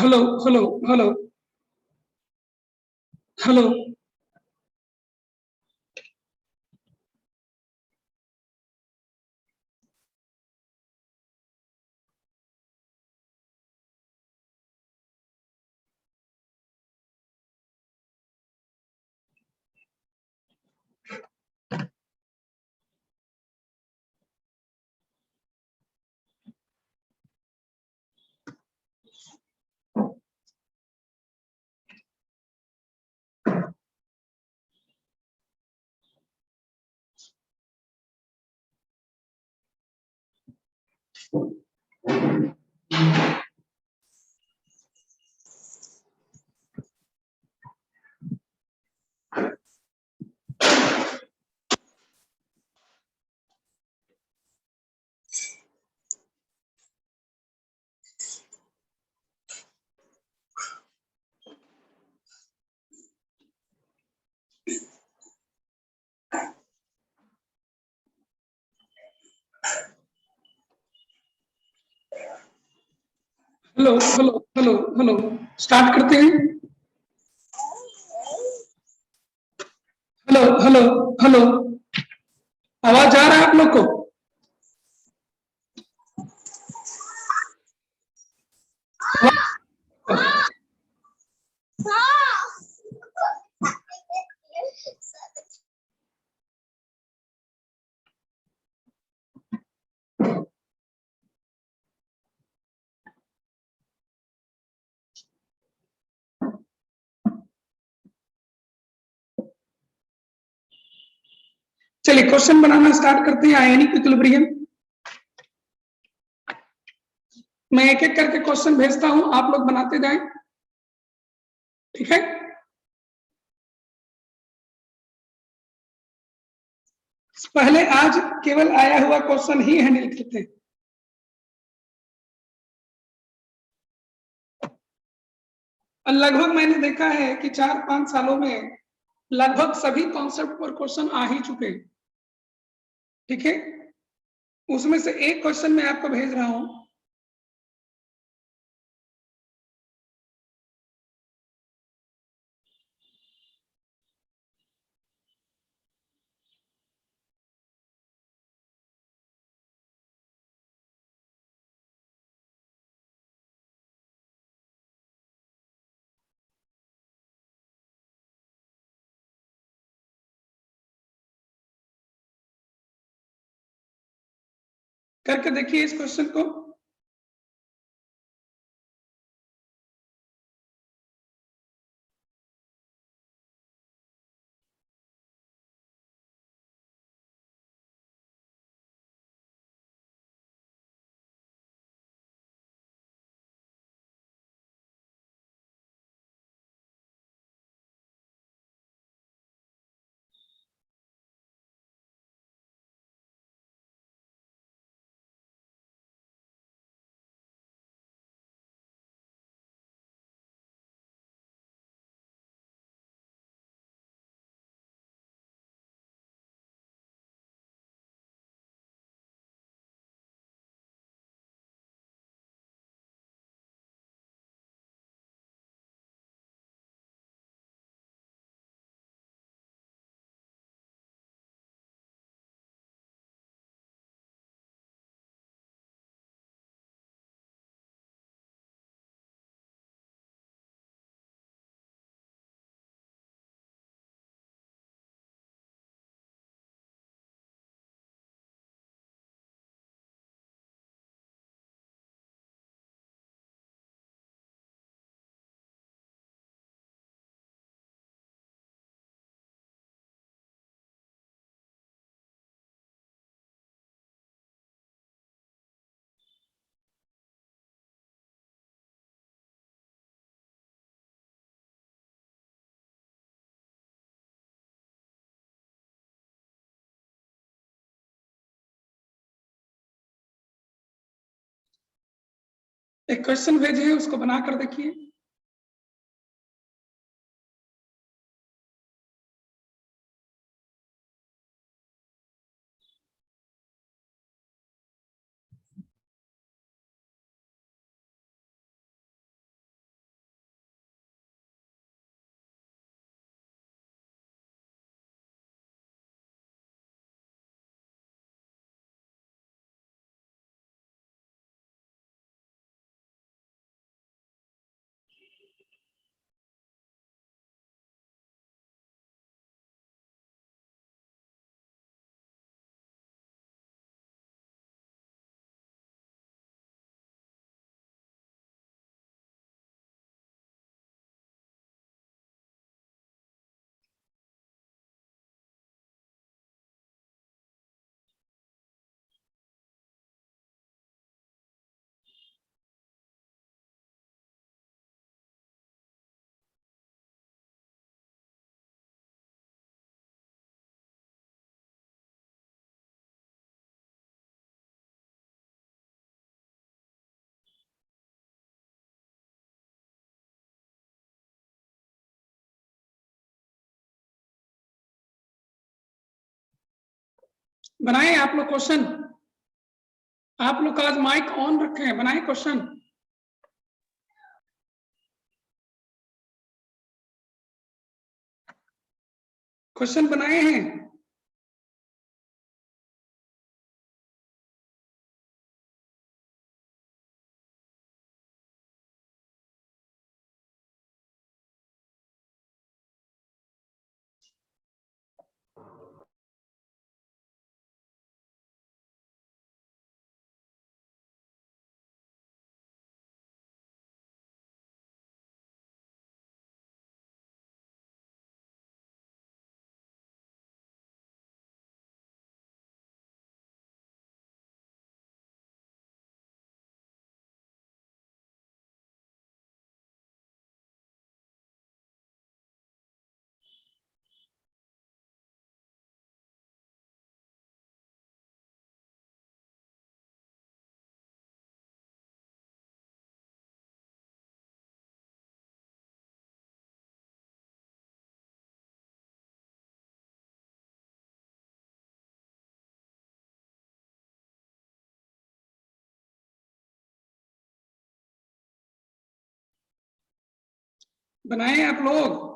Hello, hello, hello, hello. Hello, hello, hello, hello. Start करते हैं। Hello, hello, hello. आवाज आ रहा है आप लोग को? चलिए क्वेश्चन बनाना स्टार्ट करते हैं। आए नहीं इक्विलिब्रियम। मैं एक एक करके क्वेश्चन भेजता हूं, आप लोग बनाते जाएं। ठीक है? पहले आज केवल आया हुआ क्वेश्चन ही हैंडल करते हैं। लगभग मैंने देखा है कि 4-5 सालों में लगभग सभी कॉन्सेप्ट पर क्वेश्चन आ ही चुके हैं। ठीक है? उसमें से एक क्वेश्चन मैं आपको भेज रहा हूं। करके देखिए इस क्वेश्चन को। एक क्वेश्चन भेजे हैं, उसको बना कर देखिए। बनाए आप लोग क्वेश्चन, आप लोग का आज माइक ऑन रखे हैं, बनाए क्वेश्चन। क्वेश्चन बनाए हैं? बनाए आप लोग?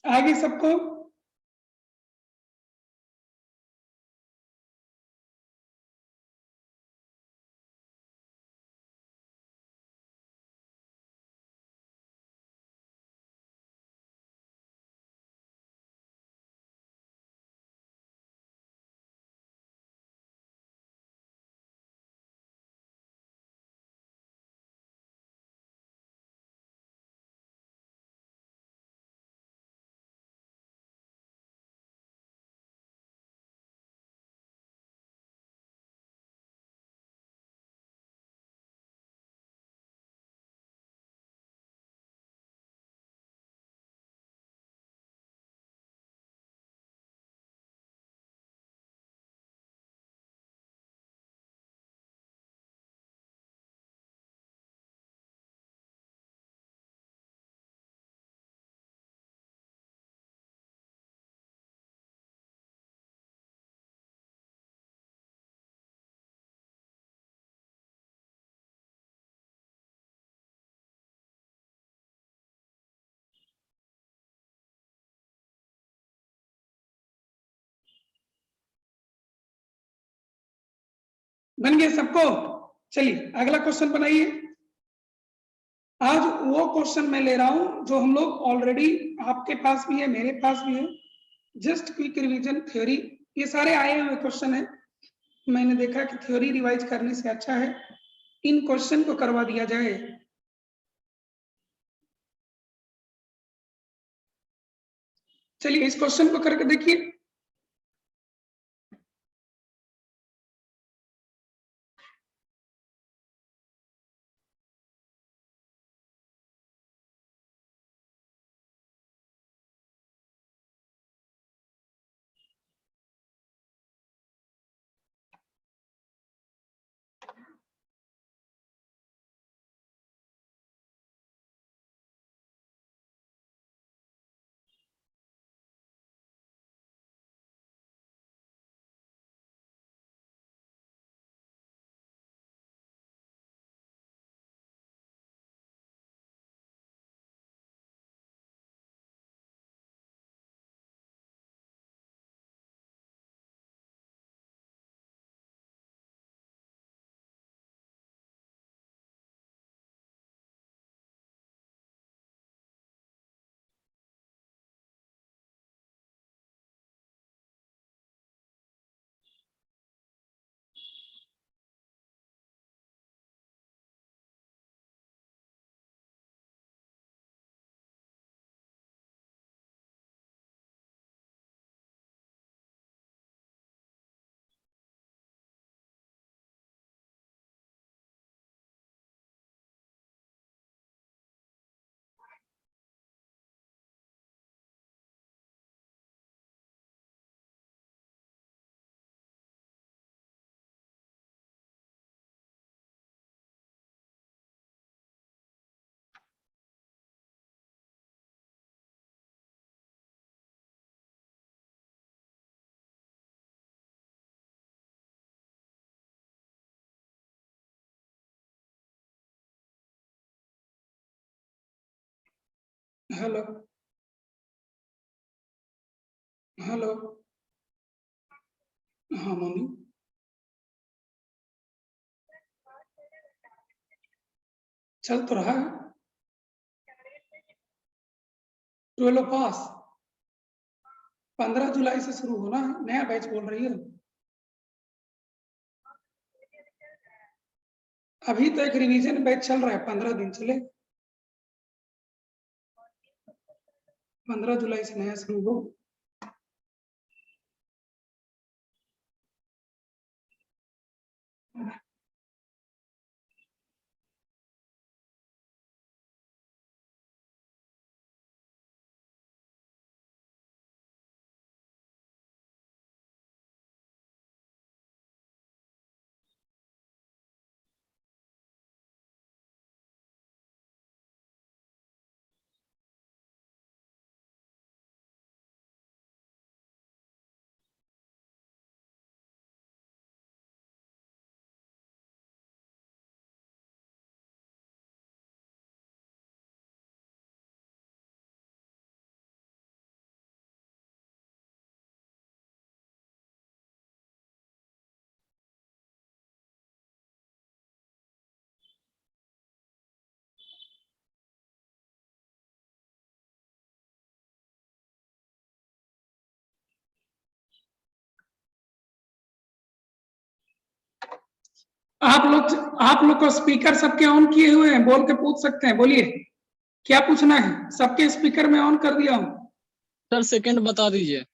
आगे सबको? बन गए सबको? चलिए अगला क्वेश्चन बनाइए। आज वो क्वेश्चन मैं ले रहा हूं जो हम लोग ऑलरेडी, आपके पास भी है, मेरे पास भी है, जस्ट क्विक रिवीजन थ्योरी। ये सारे आए हुए क्वेश्चन है। मैंने देखा कि थ्योरी रिवाइज करने से अच्छा है इन क्वेश्चन को करवा दिया जाए। चलिए इस क्वेश्चन को करके देखिए। Hello hello. हाँ मम्मी। चल तो रहा है। 12 पास 15 जुलाई से शुरू होना है, नया बैच बोल रही है। अभी तो एक रिवीजन बैच चल रहा है, 15 दिन चले। 15 जुलाई से नया शुरू हो। आप लोग को स्पीकर सबके ऑन किए हुए हैं, बोल के पूछ सकते हैं, बोलिए क्या पूछना है। सबके स्पीकर में ऑन कर दिया हूँ। सर सेकंड बता दीजिए।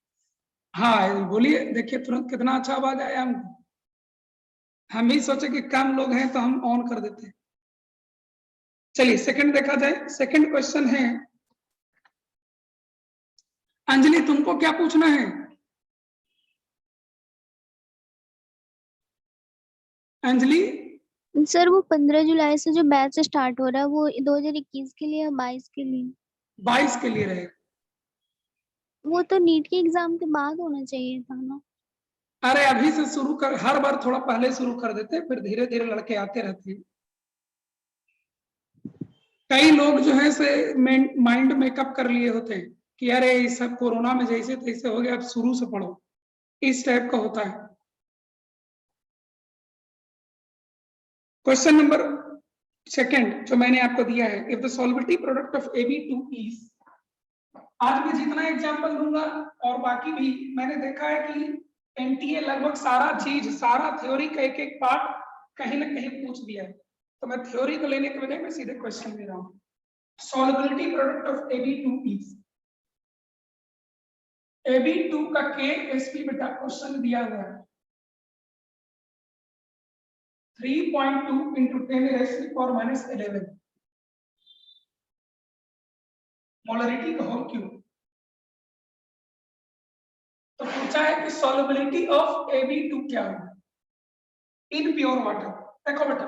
हाँ बोलिए, देखिए तुरंत कितना अच्छा आवाज आया हमको। हम भी सोचे कि कम लोग हैं तो हम ऑन कर देते हैं। चलिए सेकंड देखा जाए। सेकंड क्वेश्चन है, अंजलि तुमको क्या पूछना है? अंजलि सर वो 15 जुलाई से जो बैच स्टार्ट हो रहा है वो 2021 के लिए या 22 के लिए? 22 के लिए रहेगा। वो तो नीट के एग्जाम के बाद होना चाहिए था ना। अरे अभी से शुरू कर, हर बार थोड़ा पहले शुरू कर देते हैं, फिर धीरे धीरे लड़के आते रहते हैं। कई लोग जो है से माइंड मेकअप कर लिए होते हैं कि अरे ये सब कोरोना में जैसे तैसे हो गया, अब शुरू से पढ़ो, इस टाइप का होता है। क्वेश्चन नंबर सेकंड जो मैंने आपको दिया है, if the solubility product of AB2 is, आज मैं जितना एग्जांपल दूंगा और बाकी भी मैंने देखा है कि एनटीए लगभग सारा चीज, सारा थ्योरी का एक एक पार्ट कहीं ना कहीं पूछ दिया है, तो मैं थ्योरी को लेने के बजाय मैं सीधे क्वेश्चन ले रहा हूँ। सॉल्वेबिलिटी product of AB2 is, AB2 का KSP बेटा क्वेश्चन दिया हुआ है 3.2 into 10⁻⁻11 मोलरिटी का होल क्यूब। तो पूछा है कि सॉल्युबिलिटी ऑफ AB2 क्या होगा इन प्योर वाटर। देखो बेटा,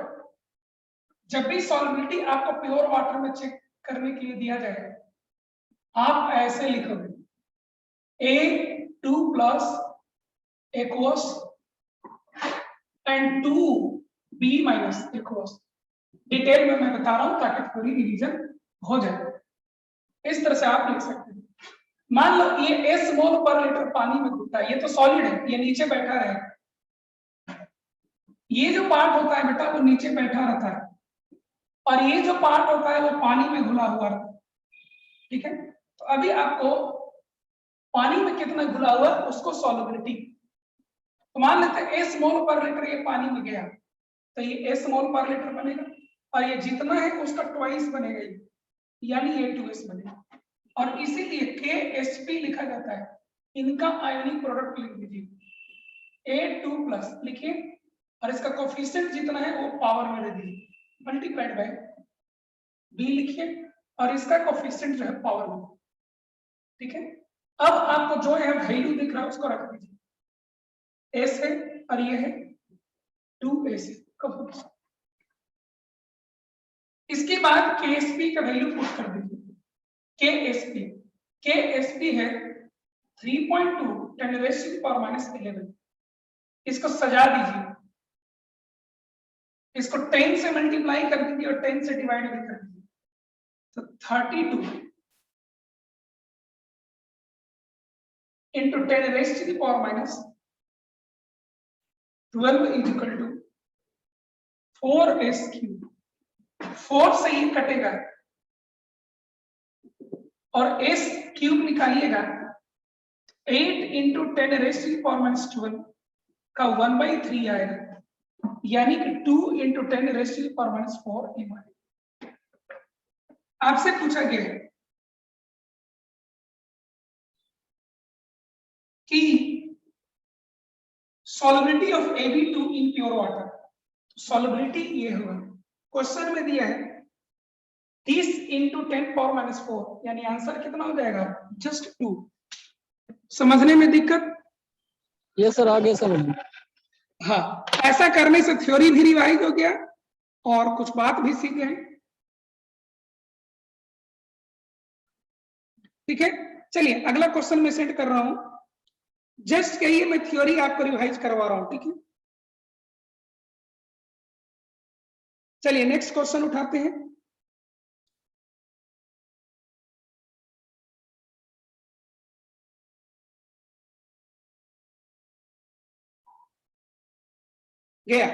जब भी सॉल्युबिलिटी आपको प्योर वाटर में चेक करने के लिए दिया जाए, आप ऐसे लिखोगे A2 plus aqueous and 2B minus aqueous. Detail में मैं बता रहा हूं ताकि पूरी रिवीजन हो जाए। इस तरह से आप लिख सकते हैं। मान लो ये S मोल पर लीटर पानी में घुलता है, ये तो सॉलिड है, ये नीचे बैठा रहेगा। ये जो पार्ट होता है बेटा वो नीचे बैठा रहता है, और ये जो पार्ट होता है वो पानी में घुला हुआ रहता है। ठीक है, तो अभी आपको पानी में कितना घुला हुआ है उसको सॉल्युबिलिटी, तो मान लेते हैं S मोल पर लीटर ये पानी में गया, तो ये S मोल पर लीटर बनेगा, और ये जितना है उसका ट्वाइस बनेगा, यानी A2S बनेगा। और इसीलिए KSP लिखा जाता है, इनका आयोनिक प्रोडक्ट लिख दीजिए A2 प्लस लिखिए, और इसका कोफिशिएंट जितना है वो पावर में दे दीजिए, मल्टीप्लाइड बाय B लिखिए, और इसका कोफिशिएंट जो है पावर में। ठीक है, अब आपको जो है वैल्यू दिख रहा है उसको रख दीजिए, S है और ये है 2S। इसके बाद KSP का वैल्यू पुट कर दीजिए। KSP है 3.2 10⁻⁻11। इसको सजा दीजिए, इसको 10 से मल्टीप्लाई कर दीजिए और 10 से डिवाइड भी कर दीजिए, तो 32 into 10 raised to the power minus 12 is equal to 4s cube। 4 से ये कटेगा और s क्यूब निकालिएगा 8 into 10 raised to power minus 12 का 1/3 आएगा, यानी कि 2 into 10 raised to power minus 4 m। आपसे पूछा गया है कि solubility of AB2 in pure water, solubility ये होगा। क्वेश्चन में दिया है 30 इंटू 10 पावर माइनस 4, यानी आंसर कितना हो जाएगा? जस्ट 2। समझने में दिक्कत? ये सर आगे समझ। हाँ, ऐसा करने से थ्योरी भी रिवाइज हो गया और कुछ बात भी सीख गए। ठीक है, चलिए अगला क्वेश्चन मैं सेंड कर रहा हूं। जस्ट कहिए मैं थ्योरी आपको रिवाइज करवा रहा हूं। ठीक है, चलिए नेक्स्ट क्वेश्चन उठाते हैं। गया।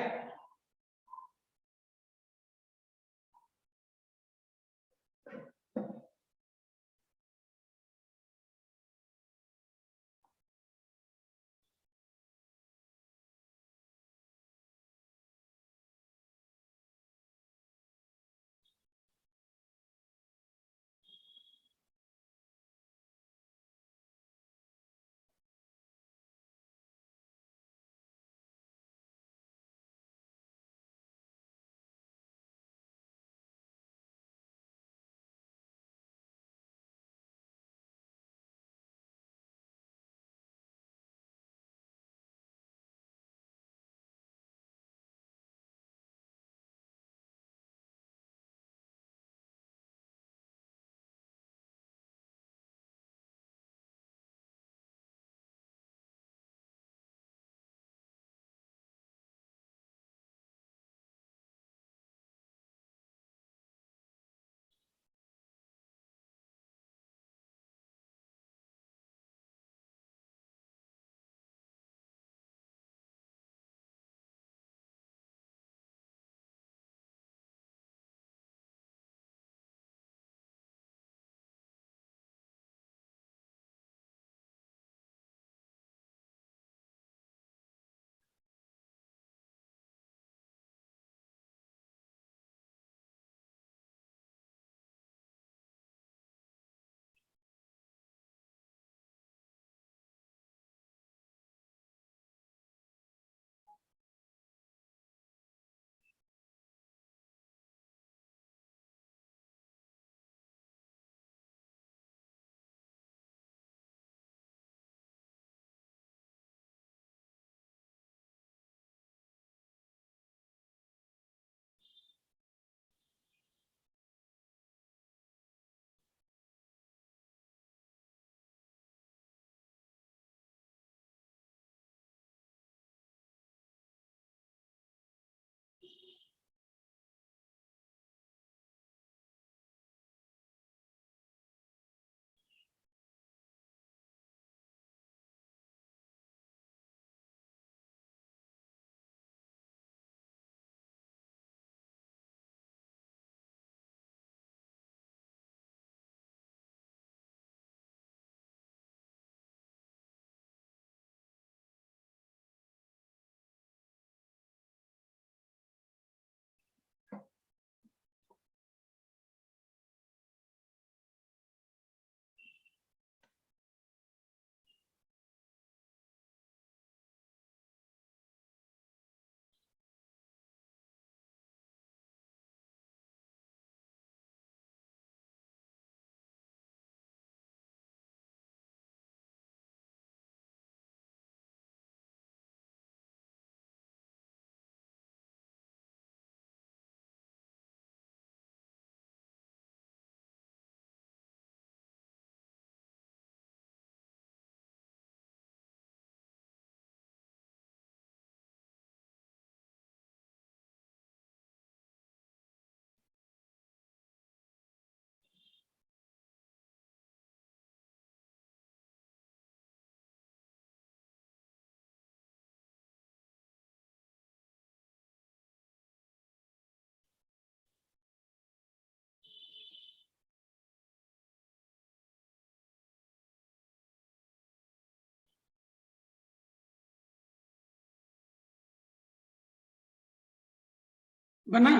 बना?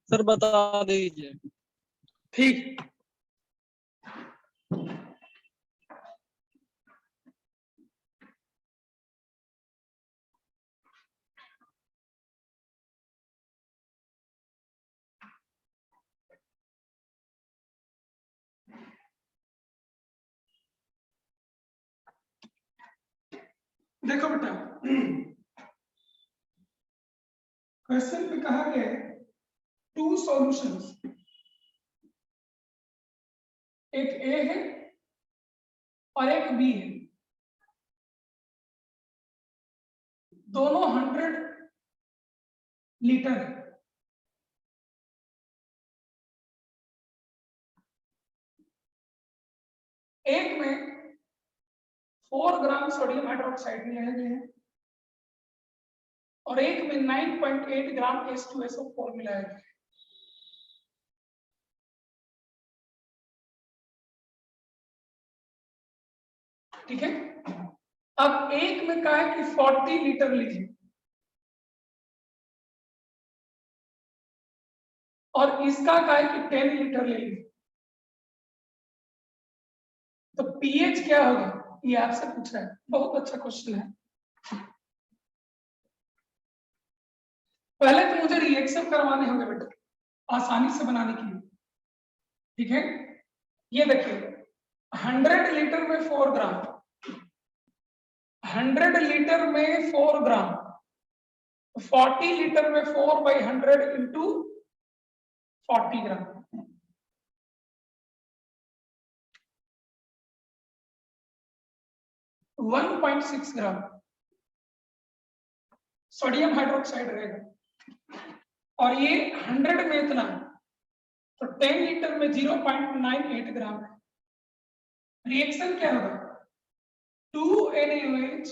सर बता दीजिए। ठीक, देखो बेटा, क्वेश्चन में कहा गया है 2 सॉल्यूशंस, एक ए है और एक बी है, दोनों 100 लीटर है। एक में 4 ग्राम सोडियम हाइड्रोक्साइड लिया गया है और एक में 9.8 ग्राम H2SO4 मिलाया गया है। ठीक है, अब एक में कहा है कि 40 लीटर लीजिए और इसका कहा है कि 10 लीटर ले लीजिए, तो पीएच क्या होगा ये आपसे पूछ रहा है। बहुत अच्छा क्वेश्चन है। पहले तो मुझे रिएक्शन करवाने होंगे बेटा आसानी से बनाने के लिए। ठीक है, ये देखिए 100 लीटर में 4 ग्राम, 100 लीटर में 4 ग्राम, 40 लीटर में 4/100 इंटू 40 ग्राम, तो 1.6 ग्राम सोडियम हाइड्रोक्साइड रहेगा और ये 100 में इतना है, तो 10 लीटर में 0.98 ग्राम है। रिएक्शन क्या होगा 2NaOH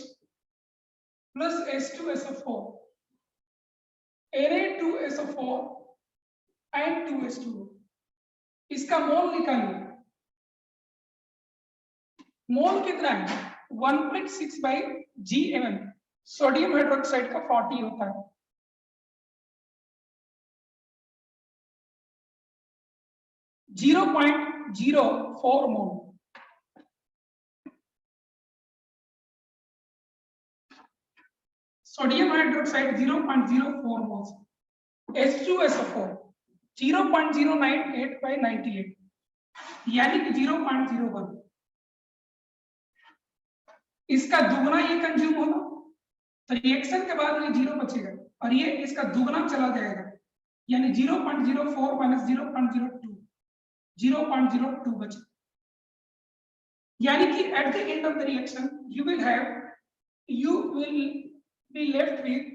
plus H2SO4, Na2SO4 and 2H2O। इसका मोल निकालिए, मोल कितना है 1.6/gml, सोडियम हाइड्रोक्साइड का 40 होता है। जीरो 0.04 मोल, सोडियम हाइड्रोक्साइड 0.04 मोल्स, H2SO4 0.098/98 यानी कि 0.01। इसका दुगना ये कंज्यूम होगा तो रिएक्शन के बाद ये 0 बचेगा और ये इसका दुगना चला जाएगा यानी 0.04 माइनस 0.02, 0.02 बचे, यानी कि at the end of the reaction you will be left with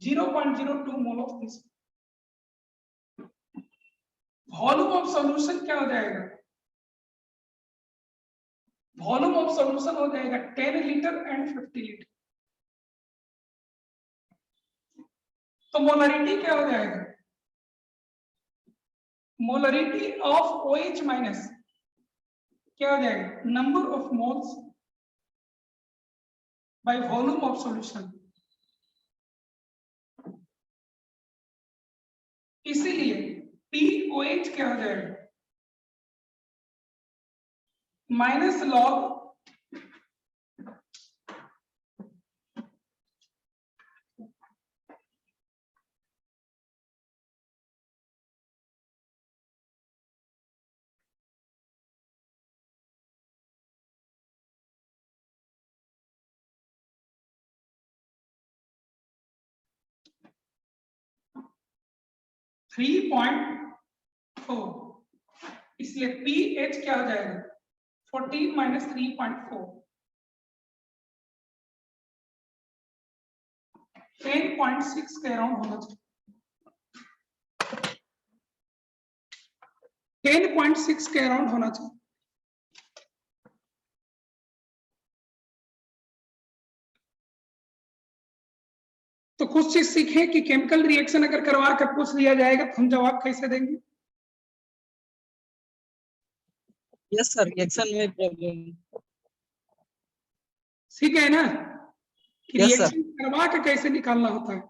0.02 mole of this। Volume of solution क्या हो जाएगा, वॉल्यूम ऑफ सॉल्यूशन हो जाएगा 10 लीटर एंड 50 लीटर। तो मोलरिटी क्या हो जाएगा, मोलरिटी ऑफ OH माइनस क्या हो जाएगा number of moles by volume of solution. इसीलिए POH क्या हो जाएगा माइनस लॉग 3.4, इसलिए पीएच क्या हो जाएगा 14 माइनस 3.4, 10.6 के अराउंड होना चाहिए, 10.6 के अराउंड होना चाहिए। तो कुछ चीज सीखें कि केमिकल रिएक्शन अगर करवा कर पूछ लिया जाएगा तो हम जवाब कैसे देंगे। यस सर, रिएक्शन में प्रॉब्लम। ठीक है ना कि Yes, sir. रिएक्शन करवा के कैसे निकालना होता है।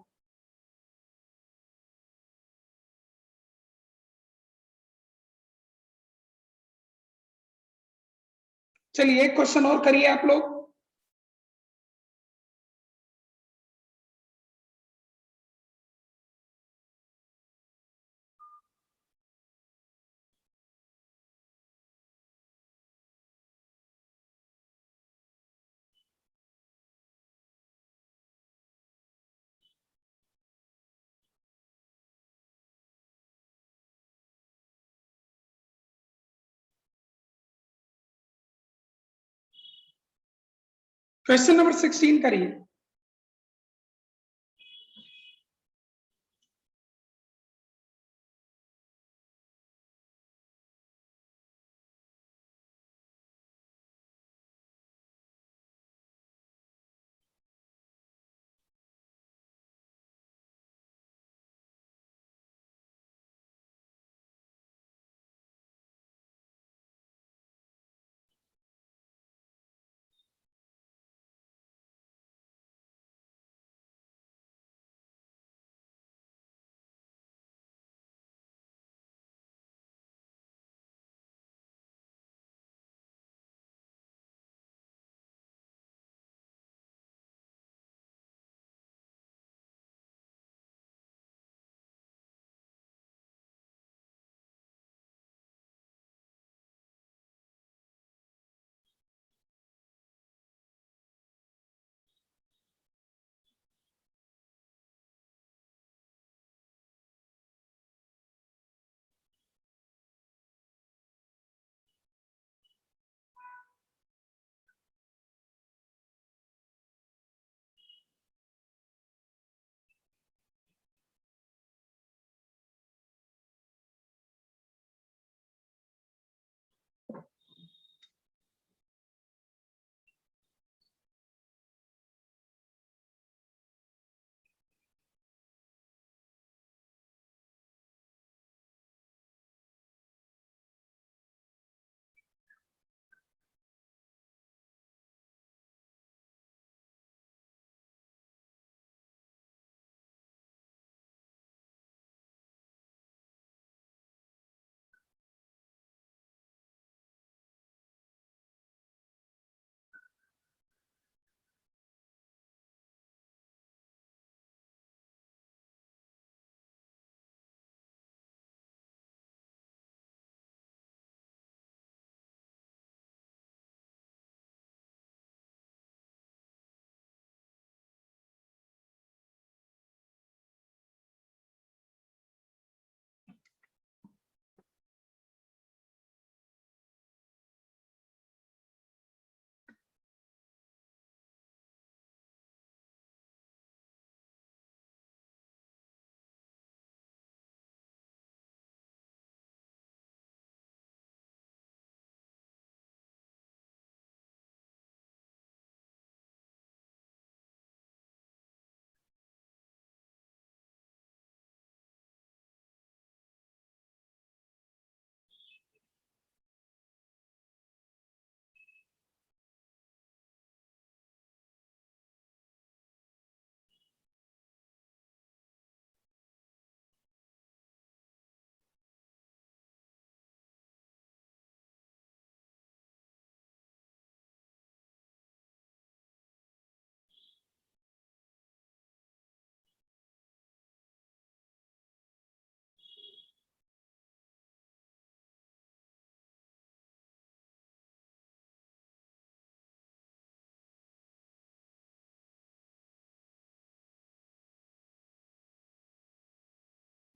चलिए एक क्वेश्चन और करिए आप लोग। क्वेश्चन नंबर 16 करिए।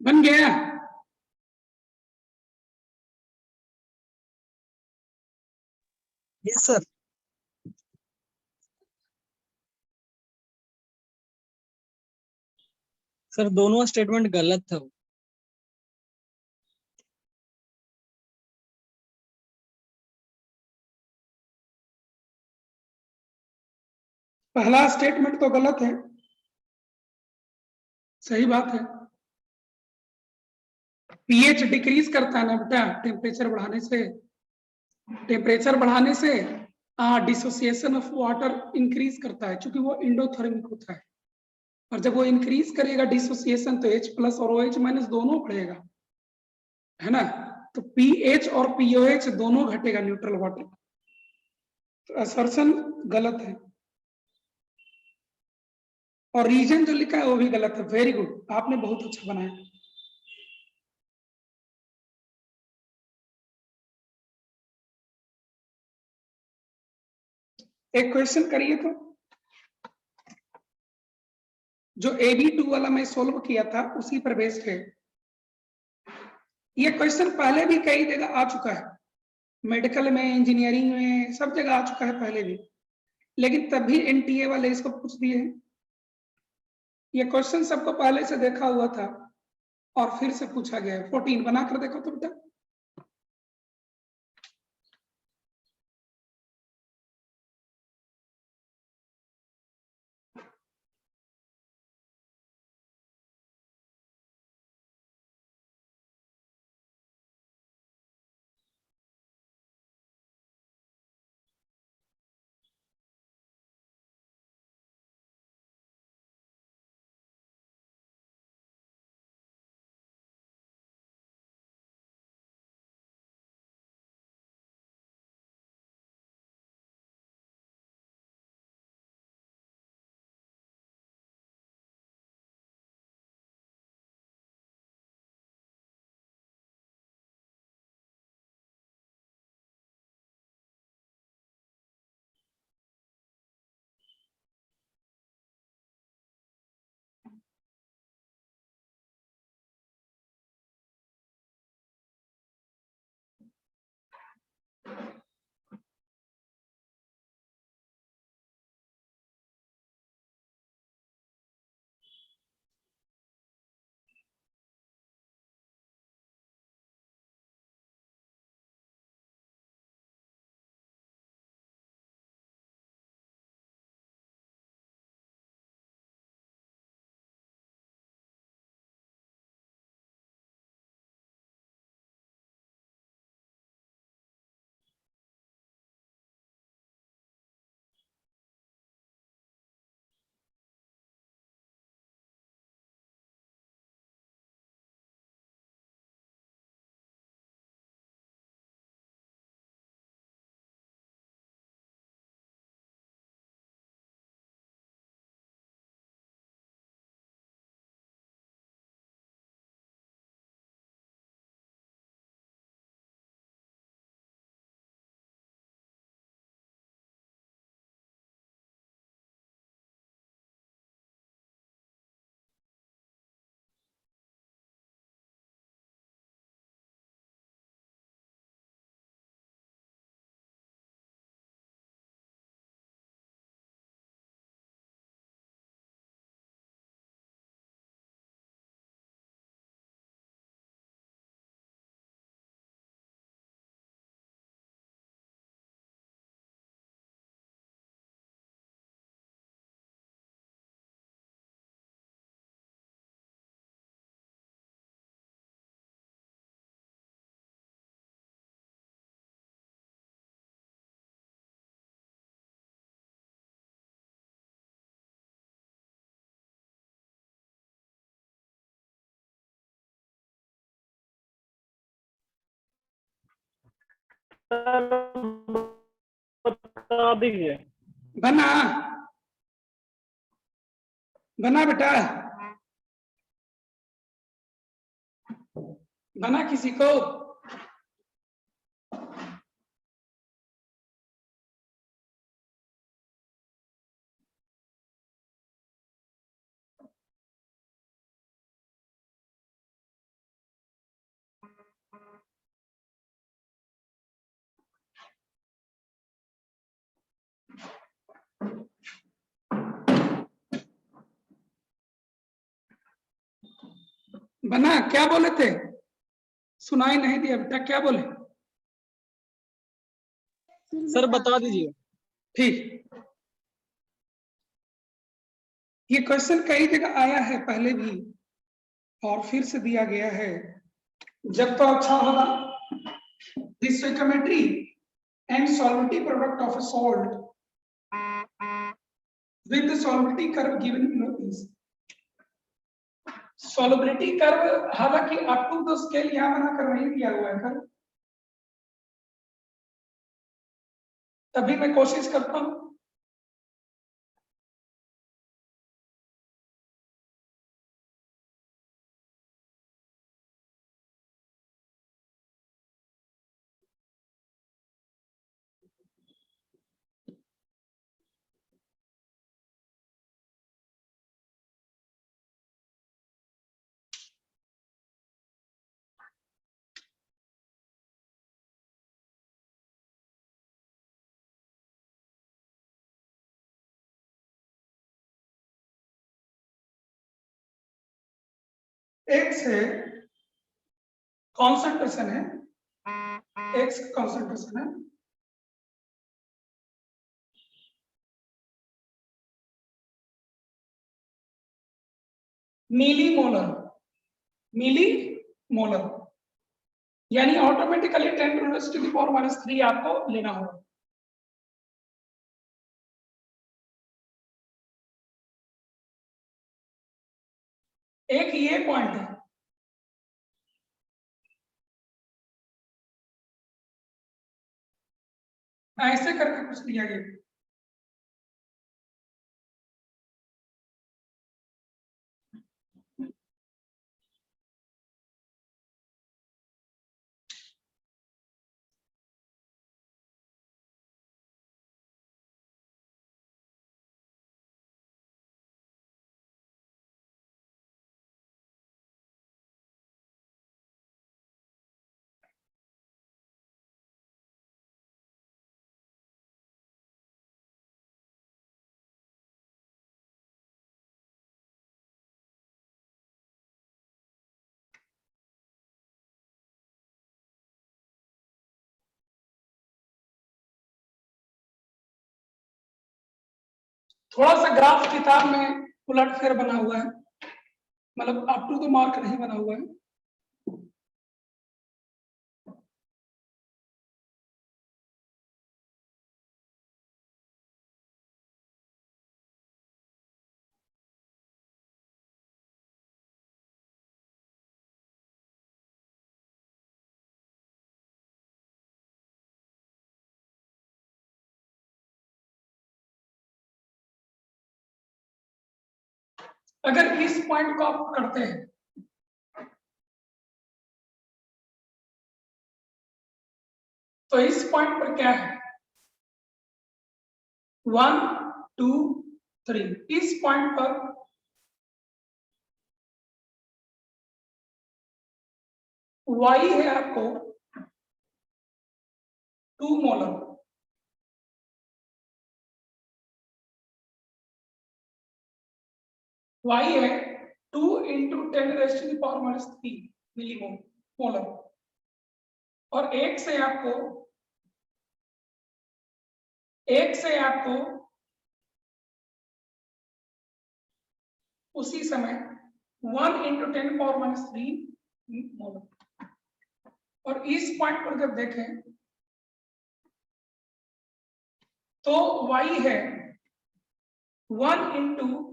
बन गया। Yes sir. सर दोनों स्टेटमेंट गलत है। पहला स्टेटमेंट तो गलत है, सही बात है। पीएच डिक्रीज करता है ना बेटा टेम्परेचर बढ़ाने से। टेम्परेचर बढ़ाने से डिसोसिएशन ऑफ वाटर इंक्रीज करता है, क्योंकि वो इंडोथर्मिक होता है। और जब वो इंक्रीज करेगा डिसोसिएशन तो H प्लस और OH माइनस दोनों बढ़ेगा, है ना। तो पीएच और पीओएच दोनों घटेगा न्यूट्रल वाटर। तो असर्शन गलत है। और रीजन जो लिखा है वो भी गलत है। वेरी गुड, आपने बहुत अच्छा बनाया। एक क्वेश्चन करिए तो, जो AB2 वाला मैं सोल्व किया था उसी पर बेस्ड है। ये क्वेश्चन पहले भी कई जगह आ चुका है, मेडिकल में, इंजीनियरिंग में, सब जगह आ चुका है पहले भी, लेकिन तब भी NTA वाले इसको पूछ दिए हैं। ये क्वेश्चन सबको पहले से देखा हुआ था और फिर से पूछा गया है। 14 बना कर देखो तो बेटा। बता दीजिए। बना बना बेटा, बना किसी को। बना? क्या बोले थे? सुनाई नहीं दिया बेटा, क्या बोले? सर बता दीजिए। ठीक, ये क्वेश्चन कई जगह आया है पहले भी और फिर से दिया गया है। जब तो अच्छा होगा, the stoichiometry and solubility product of a salt with the solubility curve given below is. solubility curve हालांकि अप टू द स्केल यहां बना कर नहीं दिया हुआ है कर, तभी मैं कोशिश करता हूं। एक से कॉन्सेंट्रेशन है, एक्स कॉन्सेंट्रेशन है, मिली मोलर, यानी ऑटोमेटिकली 10⁻³ आपको लेना होगा। एक ये पॉइंट है, ऐसे करके कुछ लिया गया। थोड़ा सा ग्राफ किताब में उलट फेर बना हुआ है, मतलब अप टू द मार्क नहीं बना हुआ है। अगर इस पॉइंट को आप पकड़ते हैं तो इस पॉइंट पर क्या है, 1 2 3, इस पॉइंट पर y है आपको 2 मोलर, y है 2 × 10⁻³ मिलीमोलर, और एक से आपको उसी समय 1 × 10⁻³ मोलर, और इस पॉइंट पर जब देखें तो y है 1 ×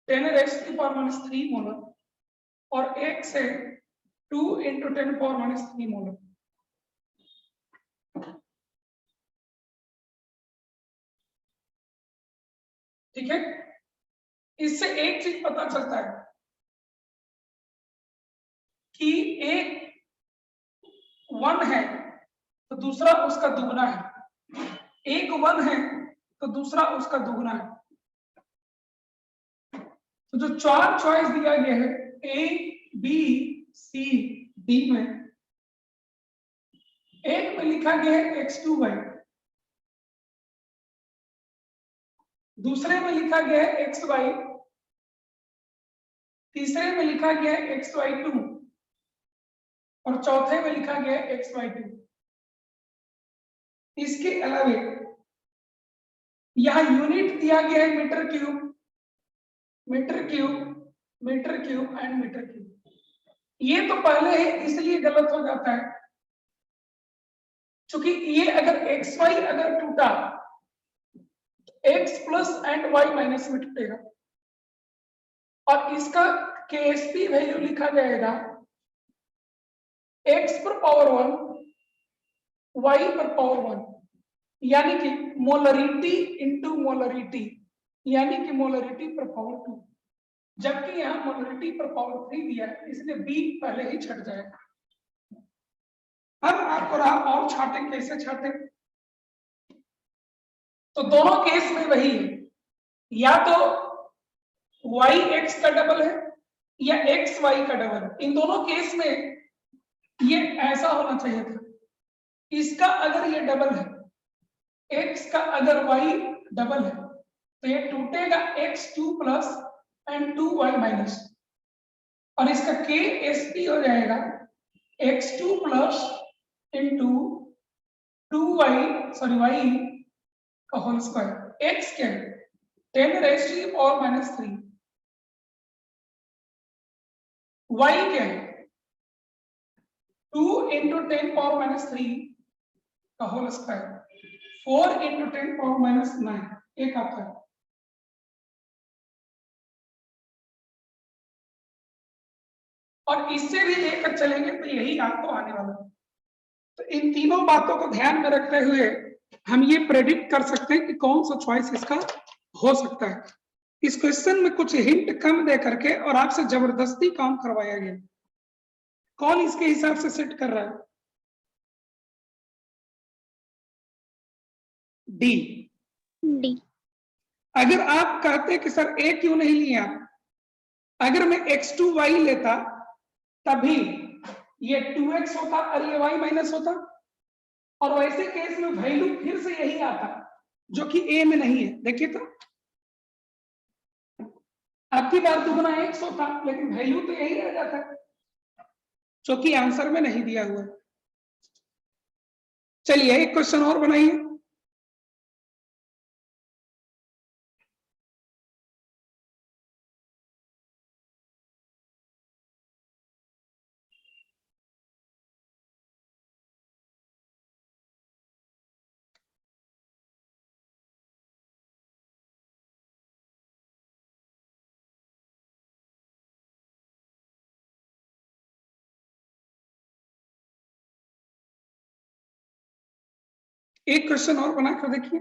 10⁻³ मोलर, और एक से 2 × 10⁻³ मोलर। ठीक है, इससे एक चीज पता चलता है कि एक 1 है तो दूसरा उसका दुगना है, एक 1 है तो दूसरा उसका दुगना है। तो जो 4 चॉइस दिया गया है A B C D में, एक में लिखा गया है x2y, दूसरे में लिखा गया है xy, तीसरे में लिखा गया है xy2 और चौथे में लिखा गया है xy2। इसके अलावे यहां यूनिट दिया गया है metre cube, metre cube, metre cube and metre cube. ये तो पहले है इसलिए गलत हो जाता है, क्योंकि ये अगर xy अगर टूटा x plus and y minus में टूटेगा और इसका KSP वैल्यू लिखा जाएगा x पर पावर 1 y पर पावर 1, यानी कि मोलरिटी इंटू मोलरिटी, यानी कि मोलरिटी पर पावर 2, जबकि यहां मोलरिटी पर पावर 3 दिया है, इसलिए b पहले ही छट जाएगा। अब आपको रहा और छाटे, कैसे छाटे? तो दोनों केस में वही है, या तो y x का डबल है या x y का डबल है। इन दोनों केस में ये ऐसा होना चाहिए था, इसका अगर ये डबल है, x का अगर y डबल है तो ये टूटेगा x2 plus and 2y minus, और इसका KSP हो जाएगा x2 plus into 2y sorry y का होल स्क्वायर। x क्या है? 10 raise to the power minus 3। y क्या है? 2 इंटू 10 पावर माइनस 3 का whole square, 4 into 10 power minus 9 एक आता है। और इससे भी लेकर चलेंगे तो यही आपको आने वाला है। तो इन तीनों बातों को ध्यान में रखते हुए हम ये प्रेडिक्ट कर सकते हैं कि कौन सा चॉइस इसका हो सकता है। इस क्वेश्चन में कुछ हिंट कम दे करके और आपसे जबरदस्ती काम करवाया गया। कौन इसके हिसाब से सेट कर रहा है? डी। डी। अगर आप कहते कि सर ए क्यों नहीं लिया, अगर मैं x2y लेता तभी ये 2x होता और ये y माइनस होता, और वैसे केस में वैल्यू फिर से यही आता जो कि a में नहीं है। देखिए तो आपकी बार दुगना x होता, लेकिन वैल्यू तो यही रह जाता जो कि आंसर में नहीं दिया हुआ। चलिए एक क्वेश्चन और बनाइए। एक क्वेश्चन और बनाकर देखिए।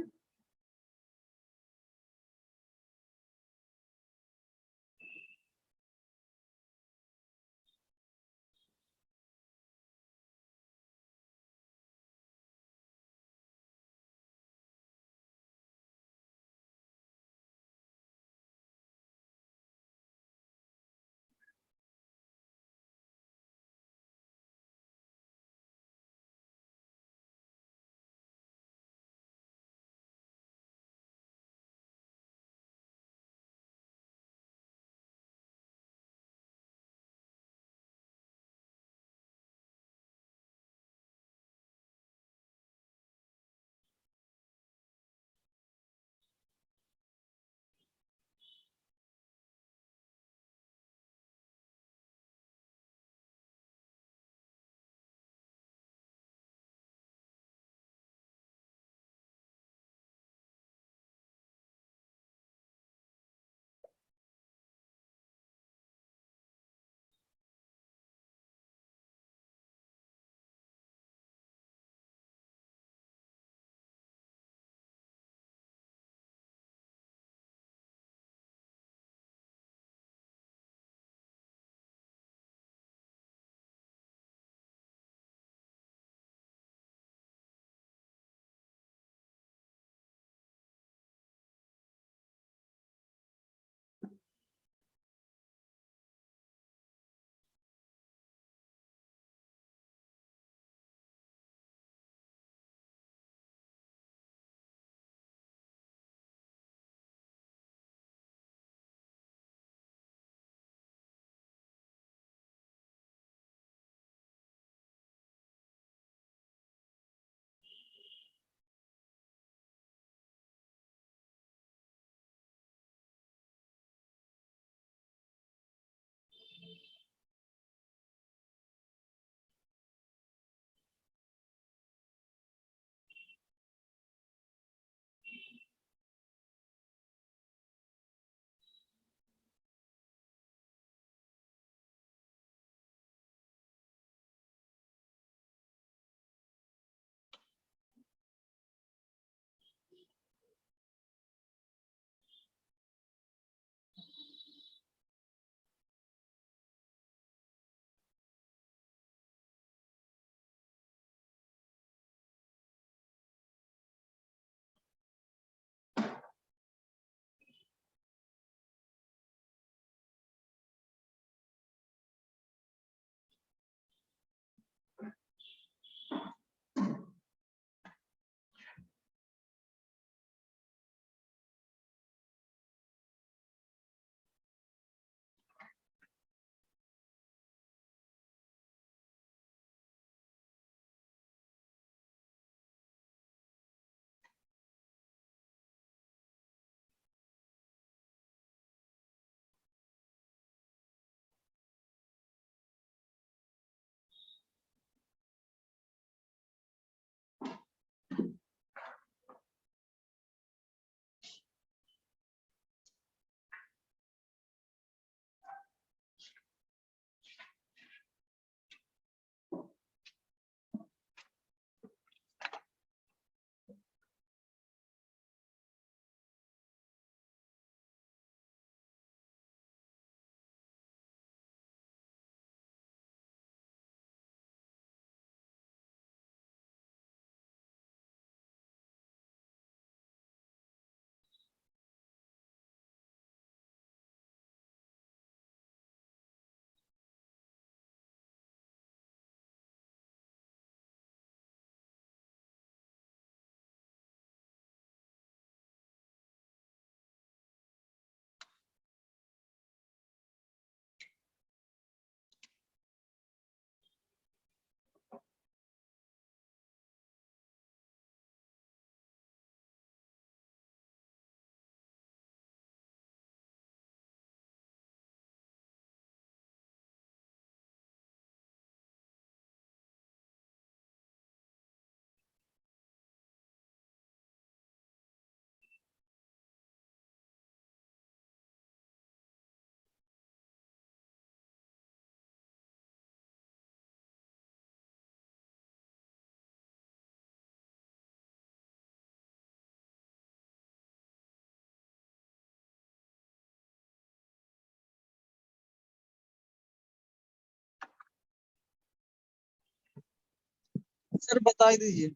सर बता दीजिए।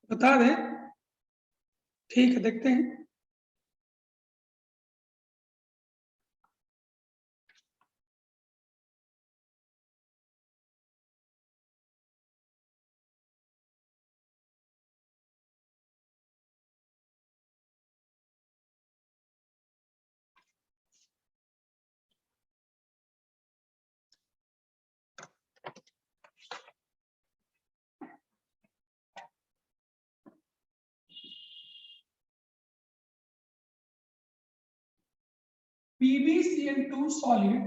बता दें, ठीक है, देखते हैं। PbCl2 solid,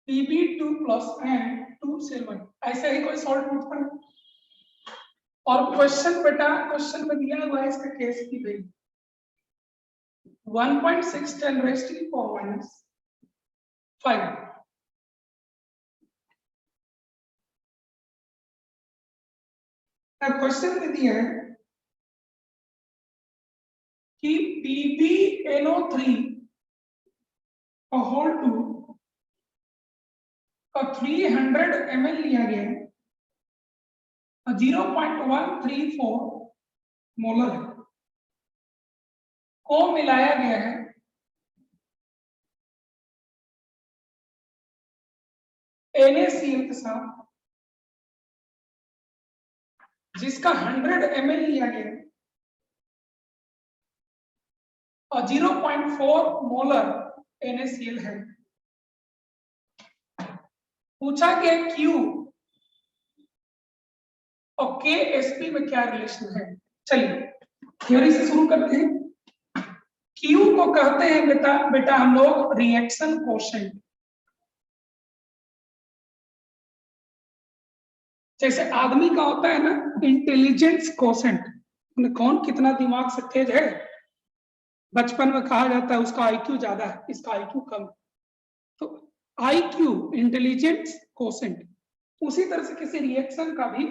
Pb2 plus and 2Cl1, ऐसा ही कोई सॉल्ट पूछता है। और क्वेश्चन बेटा, क्वेश्चन में दिया हुआ है इसका केस की value 1.6 10 raised to the power minus 5। अब क्वेश्चन में दिया है कि PbNO3 होल 2 का 300 ml लिया गया है, 0.134 मोलर है, को मिलाया गया है NaCl के साथ, जिसका 100 ml लिया गया है और 0.4 मोलर NaCl है। पूछा गया Q और KSP में क्या रिलेशन है। चलिए थ्योरी से शुरू करते हैं। Q को कहते हैं बेटा हम लोग रिएक्शन कोशेंट। जैसे आदमी का होता है ना इंटेलिजेंस कोशेंट, कौन कितना दिमाग से तेज है, बचपन में कहा जाता है उसका IQ ज्यादा है, इसका IQ कम। तो IQ इंटेलिजेंस कोशेंट, उसी तरह से किसी रिएक्शन का भी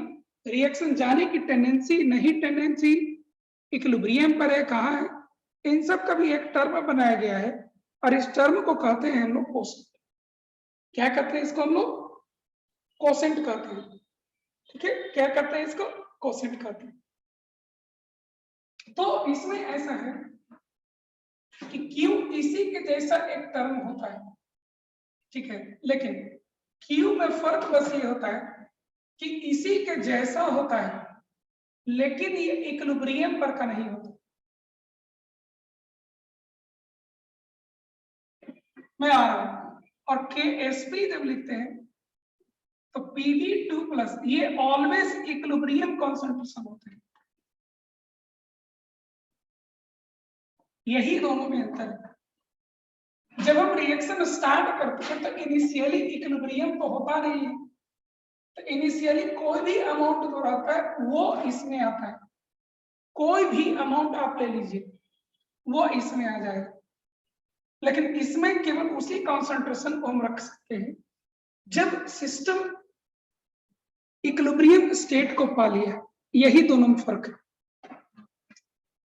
रिएक्शन जाने की टेंडेंसी, नहीं टेंडेंसी, इक्विलिब्रियम पर है, कहाँ है, इन सब का भी एक टर्म बनाया गया है और इस टर्म को कहते हैं हम लोग कोशेंट। क्या कहते हैं इसको हम लोग? कोशेंट कहते हैं। ठीक है, क्या कहते हैं इसको? कोशेंट कहते हैं। तो इसमें ऐसा है कि Q इसी के जैसा एक टर्म होता है, ठीक है, लेकिन Q में फर्क बस ये होता है कि इसी के जैसा होता है लेकिन ये इक्विलिब्रियम पर का नहीं होता। मैं आ रहा हूं। और KSP जब लिखते हैं तो Pb2 प्लस, ये ऑलवेज इक्विलिब्रियम कॉन्सेंट्रेशन होते हैं। यही दोनों में अंतर है। जब हम रिएक्शन स्टार्ट करते हैं तो इनिशियली इक्विलिब्रियम तो होता नहीं है, तो इनिशियली कोई भी अमाउंट जो रहता है वो इसमें आता है। कोई भी अमाउंट आप ले लीजिए वो इसमें आ जाएगा, लेकिन इसमें केवल उसी कॉन्सेंट्रेशन को हम रख सकते हैं जब सिस्टम इक्विलिब्रियम स्टेट को पा लिया। यही दोनों में फर्क है,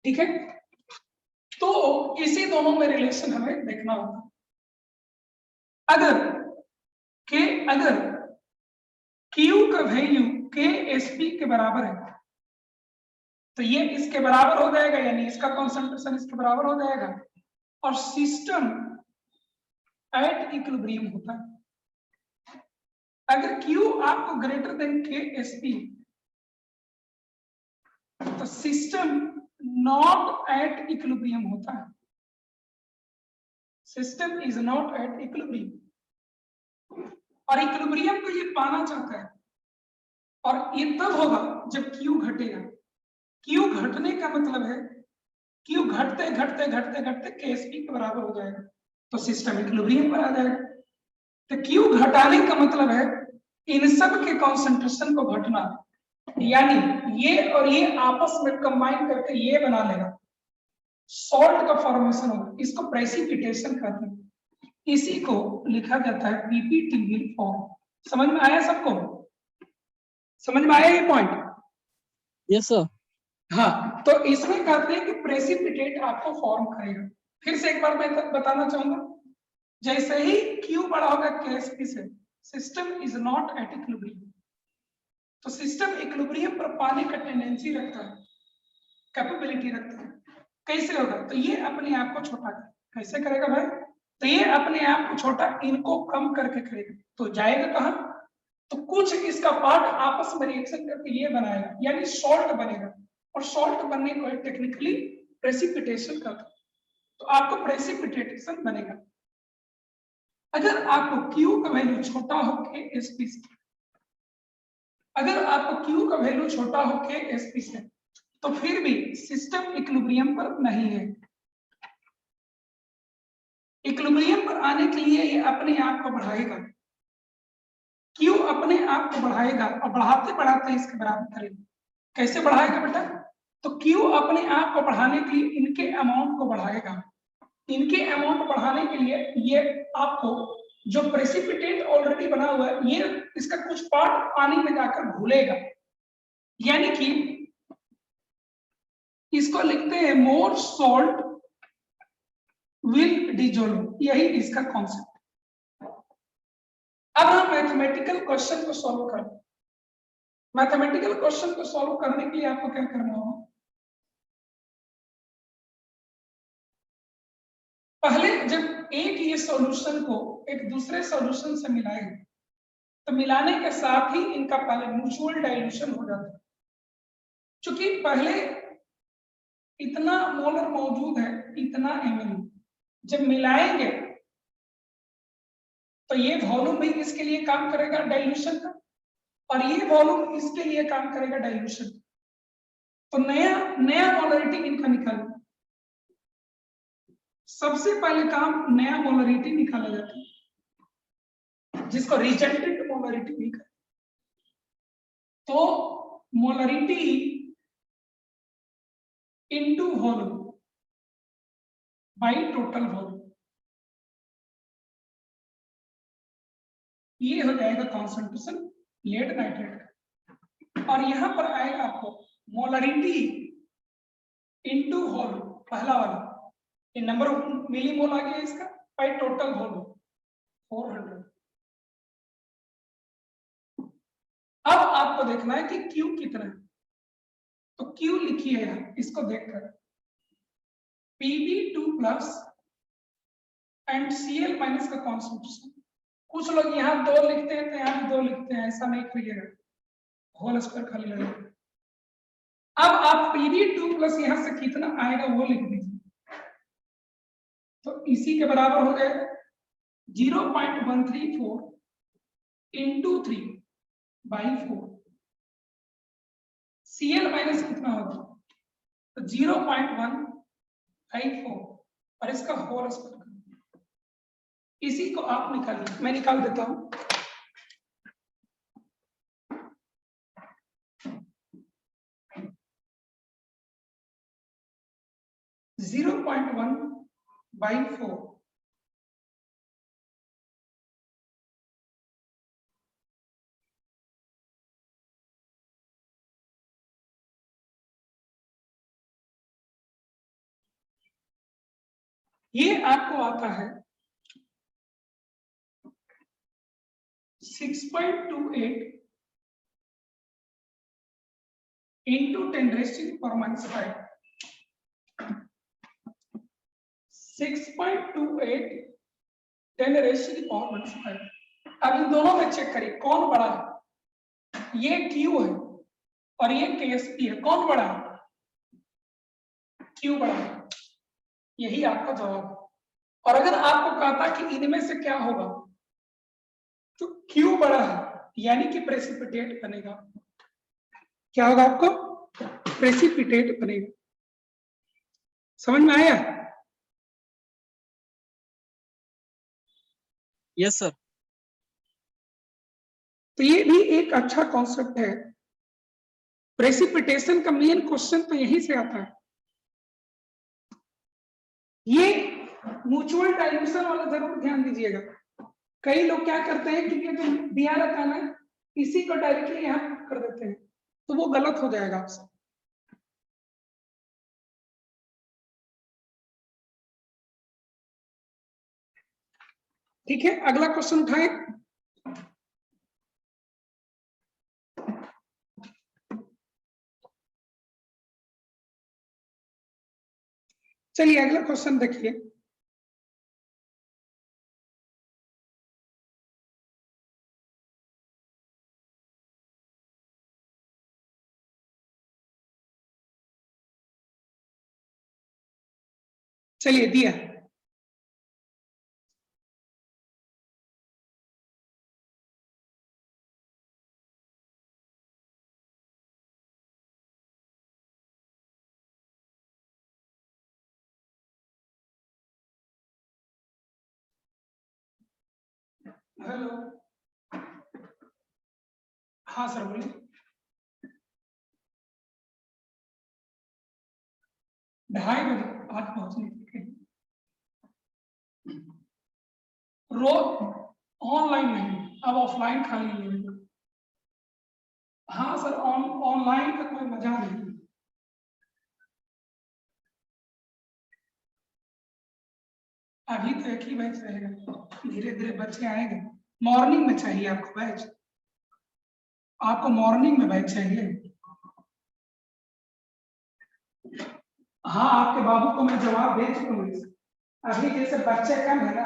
ठीक है। तो इसी दोनों में रिलेशन हमें देखना होगा। अगर Q का वैल्यू KSP के बराबर है तो ये इसके बराबर हो जाएगा, यानी इसका कॉन्सेंट्रेशन इसके बराबर हो जाएगा और सिस्टम एट इक्विलिब्रियम होता है। अगर Q आपको ग्रेटर देन KSP तो सिस्टम नॉट एट इक्विलिब्रियम होता है। System is not at equilibrium, और इक्विलिब्रियम को ये पाना चाहता है, और ये तब होगा जब Q घटेगा। Q घटने का मतलब है Q घटते घटते घटते घटते KSP के बराबर हो जाएगा तो सिस्टम इक्विलिब्रियम पर आ जाएगा। तो Q घटाने का मतलब है इन सब के कॉन्सेंट्रेशन को घटना, यानी ये और ये आपस में कंबाइन करके ये बना लेगा, सॉल्ट का फॉर्मेशन होगा। इसको प्रेसिपिटेशन कहते हैं। इसी को लिखा जाता है PPTV फॉर्म। समझ में आया सबको? समझ में आया ये पॉइंट? Yes sir. हाँ, तो इसमें कहते हैं कि प्रेसिपिटेट आपको फॉर्म करेगा। फिर से एक बार मैं बताना चाहूंगा, जैसे ही Q बड़ा होगा KSP से system is not at equilibrium. तो सिस्टम इक्विलिब्रियम पर पाने का टेंडेंसी रखता है, कैपेबिलिटी रखता है। कैसे होगा? तो ये अपने आप को छोटा करेगा। कैसे करेगा भाई? तो ये अपने आप को छोटा, इनको कम करके करेगा। तो जाएगा कहाँ? तो कुछ इसका पार्ट आपस में रिएक्शन करके ये बनाएगा, यानी सॉल्ट बनेगा। और सॉल्ट बनने को टेक्निकली प्रेसिपिटेशन कहते हैं। तो आपको प्रेसिपिटेशन बनेगा। अगर आपको Q का वैल्यू छोटा हो के Sp से, अगर आपको Q का वैल्यू छोटा हो के Sp से, तो फिर भी सिस्टम इक्विलिब्रियम पर नहीं है। इक्विलिब्रियम पर आने के लिए ये अपने आप को बढ़ाएगा, Q अपने आप को बढ़ाएगा और बढ़ाते बढ़ाते इसके बराबर करेगा। कैसे बढ़ाएगा बेटा? तो Q अपने आप को बढ़ाने के लिए इनके अमाउंट को बढ़ाएगा। इनके अमाउंट बढ़ाने के लिए ये आपको जो प्रेसिपिटेट ऑलरेडी बना हुआ है, ये इसका कुछ पार्ट पानी में जाकर घुलेगा, यानी कि इसको लिखते हैं मोर सॉल्ट विल डिजोल्व। यही इसका कॉन्सेप्ट। अब हम मैथमेटिकल क्वेश्चन को सॉल्व करें। मैथमेटिकल क्वेश्चन को सॉल्व करने के लिए आपको क्या करना होगा? पहले जब एक ये सॉल्यूशन को एक दूसरे सॉल्यूशन से मिलाएंगे, तो मिलाने के साथ ही इनका पहले म्यूचुअल डाइल्यूशन हो जाता है। क्योंकि पहले इतना मोलर मौजूद है, इतना ml, जब मिलाएंगे तो ये वॉल्यूम भी इसके लिए काम करेगा डाइल्यूशन का, और ये वॉल्यूम इसके लिए काम करेगा डाइल्यूशन। तो नया नया मोलरिटी इनका निकालना। सबसे पहले काम नया मोलरिटी निकाला जाता है, जिसको रिजल्टेंट मोलरिटी भी कहते हैं। तो molarity into volume by total volume, ये हो जाएगा कॉन्सेंट्रेशन लेड नाइट्रेट का। और यहां पर आएगा आपको मोलरिटी इनटू वॉल्यूम, पहला वाला ये नंबर ऑफ मिलीमोल आ गया इसका, बाई टोटल वॉल्यूम 400। अब आपको देखना है कि Q कितना है। तो Q लिखिए यहाँ, इसको देखकर Pb2 plus and Cl minus का कॉन्सेंट्रेशन। कुछ लोग यहाँ 2 लिखते हैं तो यहाँ भी 2 लिखते हैं, ऐसा नहीं करिएगा, होल स्क्वायर खाली लगेगा। अब आप Pb2 प्लस यहाँ से कितना आएगा वो लिख दीजिए। तो इसी के बराबर हो जाएगा 0.134 इंटू 3 बाई 4। Cl माइनस कितना होगा? तो 0.154 और इसका होल स्क्वायर। इसी को आप निकालिए, मैं निकाल देता हूं। जीरो 0.1/4 ये आपको आता है 6.28 इंटू 10⁻⁵। 6.28 10⁻⁵। अब इन दोनों में चेक करिए कौन बड़ा है। ये Q है और ये KSP है, कौन बड़ा है? Q बड़ा है। यही आपका जवाब है। और अगर आपको कहता कि इनमें से क्या होगा, तो Q बड़ा है, यानी कि प्रेसिपिटेट बनेगा। क्या होगा? आपको प्रेसिपिटेट बनेगा। समझ में आया? Yes sir. तो ये भी एक अच्छा कॉन्सेप्ट है। प्रेसिपिटेशन का मेन क्वेश्चन तो यहीं से आता है। ये म्यूचुअल डाइल्यूशन वाला जरूर ध्यान दीजिएगा। कई लोग क्या करते हैं कि ये जो दिया रहता है ना, इसी को डायरेक्टली यहाँ कर देते हैं, तो वो गलत हो जाएगा आपसे। ठीक है, अगला क्वेश्चन उठाएं। चलिए अगला क्वेश्चन देखिए। चलिए दिया। हेलो, हाँ सर बोलिए। 2:30 बजे आज पहुंचने के रोज ऑनलाइन नहीं, अब ऑफलाइन खाली लेंगे। हाँ सर, ऑनलाइन का कोई मजा नहीं। अभी तो एक ही बैच रहेगा, धीरे धीरे बच्चे आएंगे। मॉर्निंग में चाहिए आपको बैच? आपको मॉर्निंग में बैच चाहिए? हाँ, आपके बाबू को मैं जवाब दे चुका हूँ। अभी जैसे बच्चे कम है ना,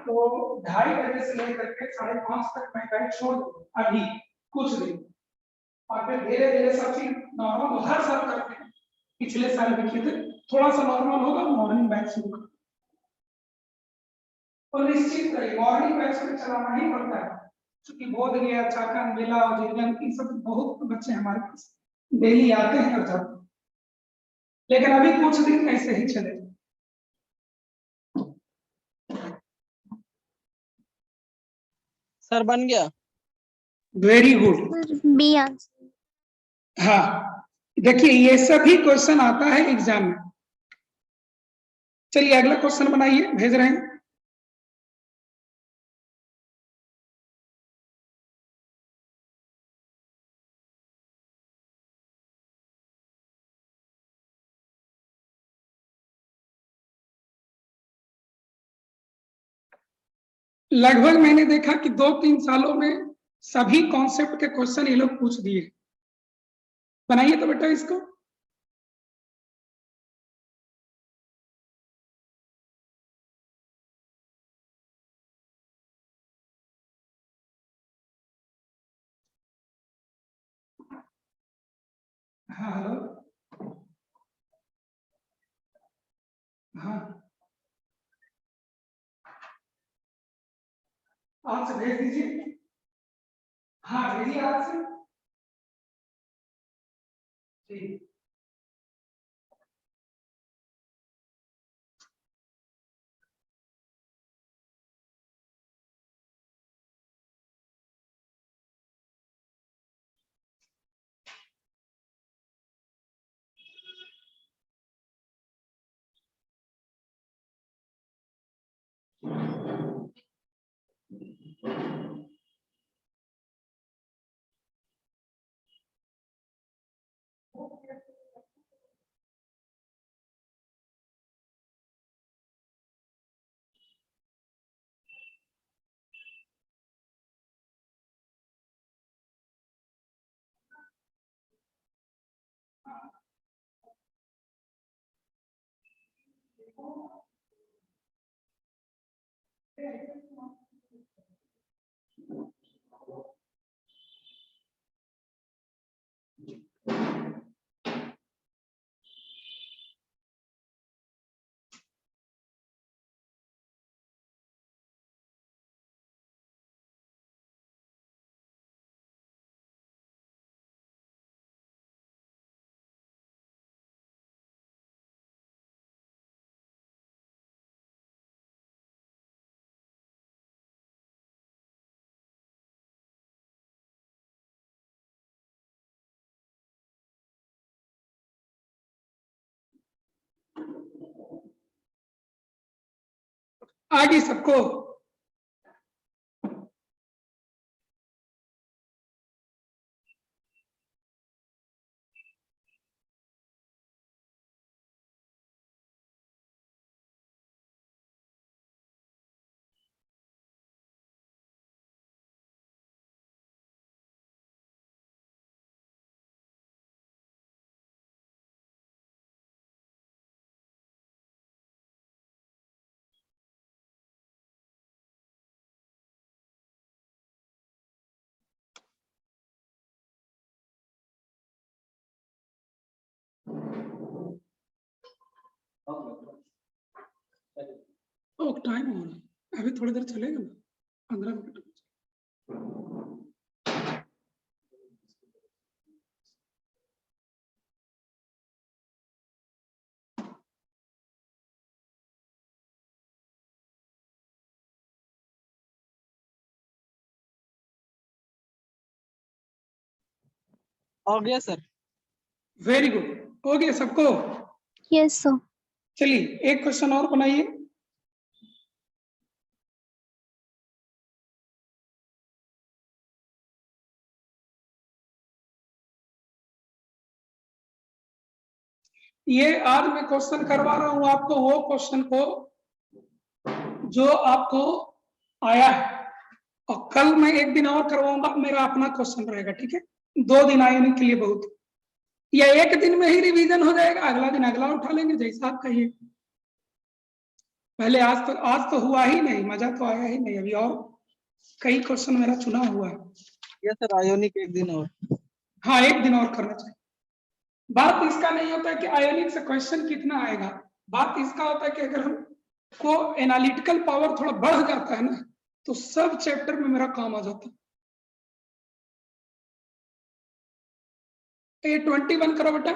तो 2:30 बजे से लेकर के 5:30 तक मैं बैच छोड़ दूँ अभी कुछ दिन, और फिर धीरे धीरे सब चीज नॉर्मल हर साल करते हैं। पिछले साल भी किए थे, थोड़ा सा नॉर्मल होगा, मॉर्निंग बैच शुरू कर। तो निश्चित रहिए मॉर्निंग बैच में चलाना ही पड़ता है, क्योंकि बोध गया, चाकन, मेला और जीवन इन सब बहुत बच्चे हमारे पास डेली आते हैं और जाते हैं। लेकिन अभी कुछ दिन ऐसे ही चले। सर बन गया। Very good. B answer. हाँ, देखिए ये सभी क्वेश्चन आता है एग्जाम में। चलिए अगला क्वेश्चन बनाइए, भेज रहे हैं। लगभग मैंने देखा कि 2-3 सालों में सभी कॉन्सेप्ट के क्वेश्चन ये लोग पूछ दिए। बनाइए तो बेटा इसको। हाँ हेलो, हाँ आज से भेज दीजिए। हाँ भेजिए आज से। ठीक। आगे सबको ओ टाइम हो रहा है, अभी थोड़ी देर चलेगा ना, 15 मिनट। हो गया सर। वेरी गुड, हो गया सबको। Yes sir. चलिए एक क्वेश्चन और बनाइए। ये आज मैं क्वेश्चन करवा रहा हूं आपको, वो क्वेश्चन को जो आपको आया है, और कल मैं एक दिन और करवाऊंगा, मेरा अपना क्वेश्चन रहेगा, ठीक है। 2 दिन आने के लिए बहुत, या एक दिन में ही रिवीजन हो जाएगा, अगला दिन अगला उठा लेंगे, जैसा आप कहिए। पहले आज तो हुआ ही नहीं, मजा तो आया ही नहीं, अभी और कई क्वेश्चन मेरा चुना हुआ है। यस सर, आयोनिक एक दिन और। हाँ, एक दिन और करना चाहिए। बात इसका नहीं होता है कि आयोनिक से क्वेश्चन कितना आएगा, बात इसका होता है कि अगर हम को एनालिटिकल पावर थोड़ा बढ़ जाता है ना, तो सब चैप्टर में मेरा काम आ जाता है। ये 21 करो बेटा।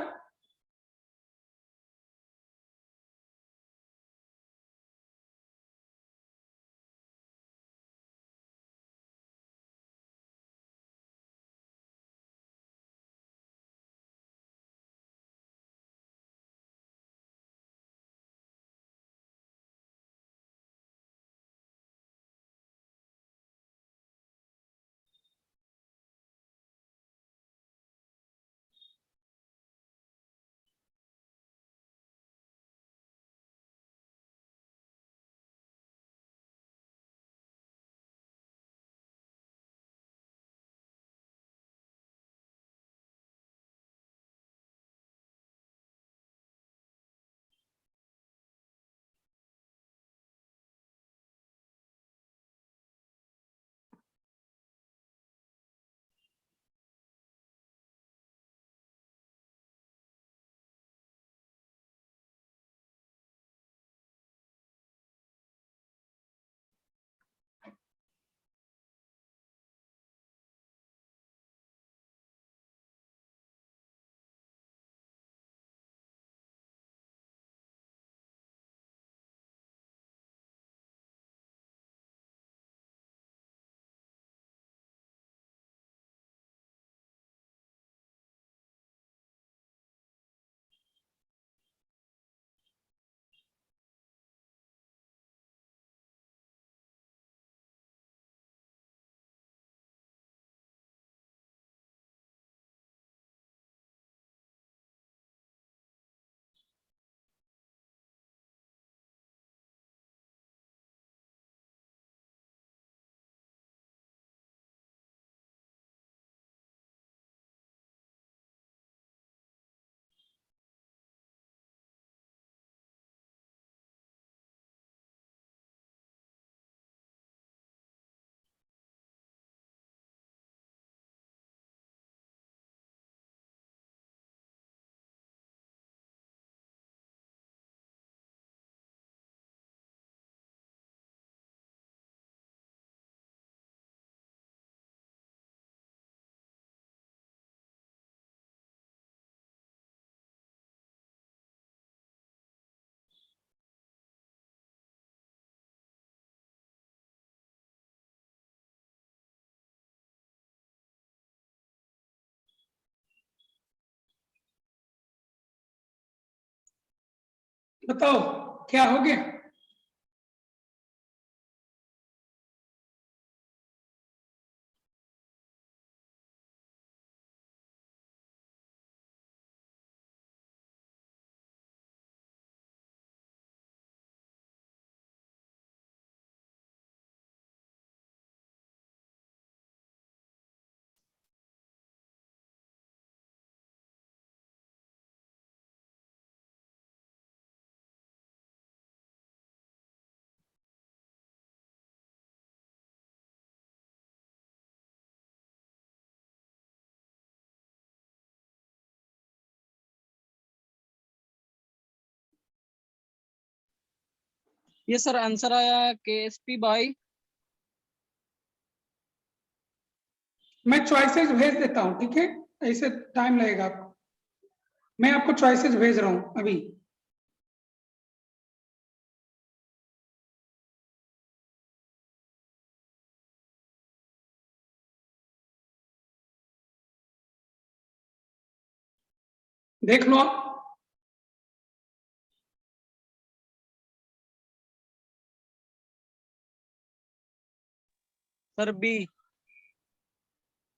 बताओ क्या हो गया। ये सर आंसर आया है KSP बाई। मैं चॉइसेस भेज देता हूँ, ठीक है, ऐसे टाइम लगेगा आपको। मैं आपको चॉइसेस भेज रहा हूँ अभी। देख लो आप। Sir B.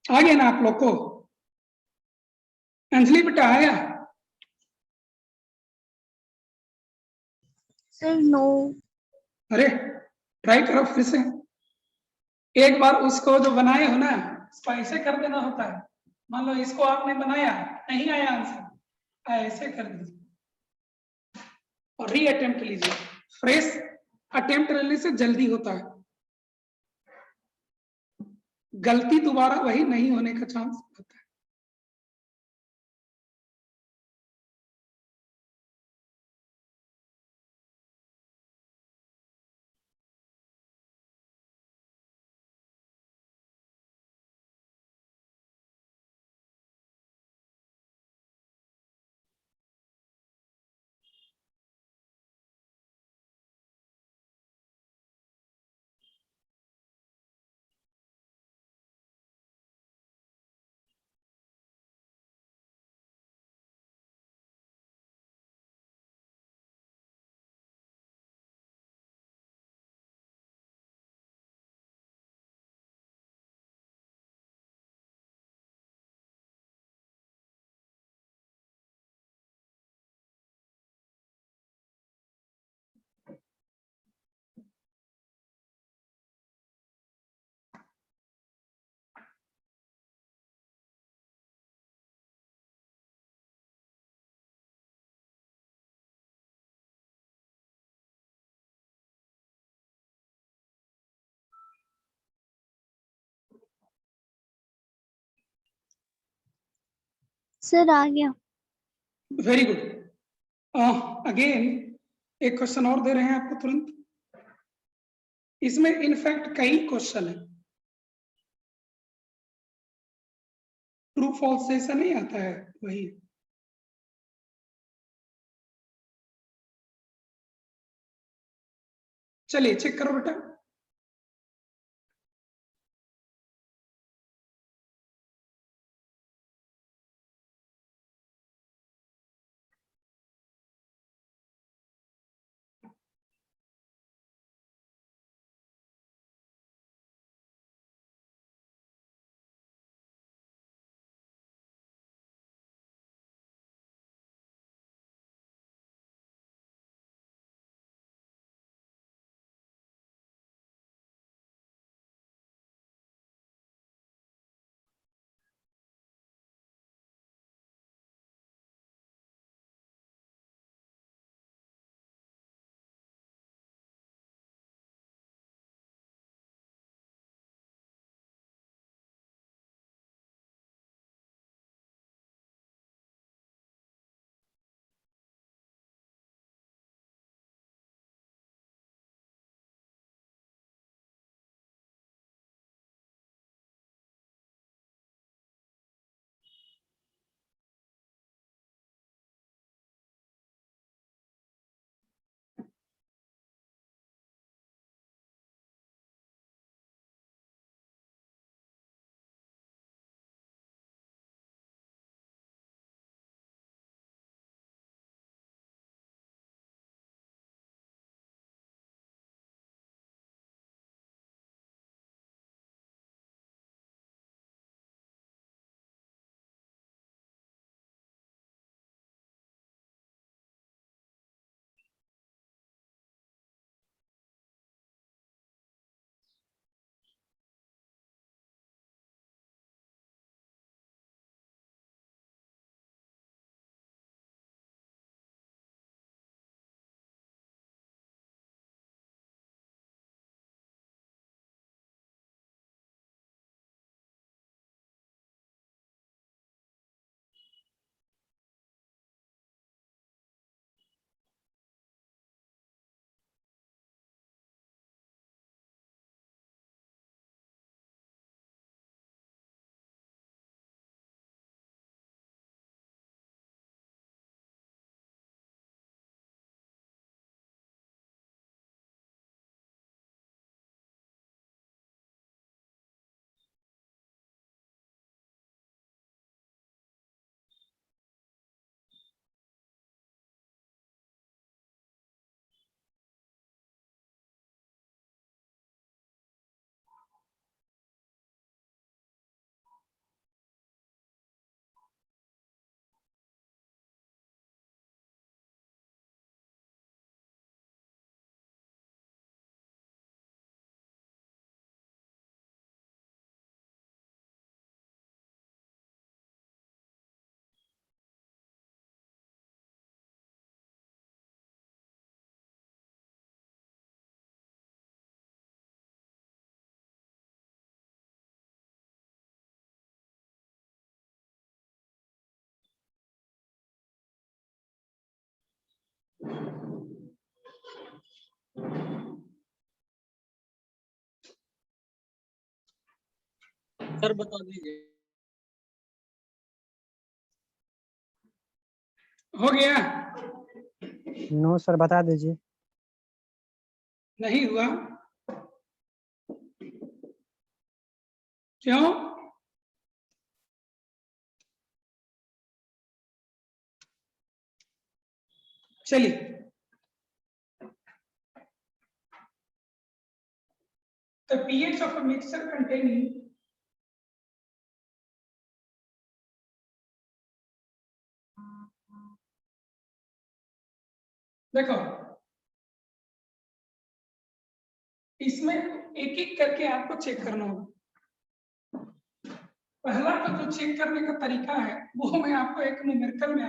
आ गया ना आप लोग को? अंजलि बेटा आ गया? Sir no. अरे ट्राई करो फिर से। एक बार उसको जो बनाए हो ना, उसको ऐसे कर देना होता है। मान लो इसको आपने बनाया, नहीं आया आंसर, ऐसे कर दीजिए और री अटेम्प्ट लीजिए। फ्रेश अटेम्प्ट लेने से जल्दी होता है, गलती दोबारा वही नहीं होने का चांस होता है। सर आ गया। Very good. अगेन एक क्वेश्चन और दे रहे हैं आपको तुरंत। इसमें इनफैक्ट कई क्वेश्चन है, ट्रू फॉल्स जैसा नहीं आता है, वही। चलिए चेक करो बेटा। सर बता दीजिए। हो गया? नो सर, बता दीजिए। नहीं हुआ? क्यों? चलिए, the pH of a mixture containing देखो, इसमें एक एक करके आपको चेक करना होगा। पहला तो जो चेक करने का तरीका है वो मैं आपको एक न्यूमेरिकल में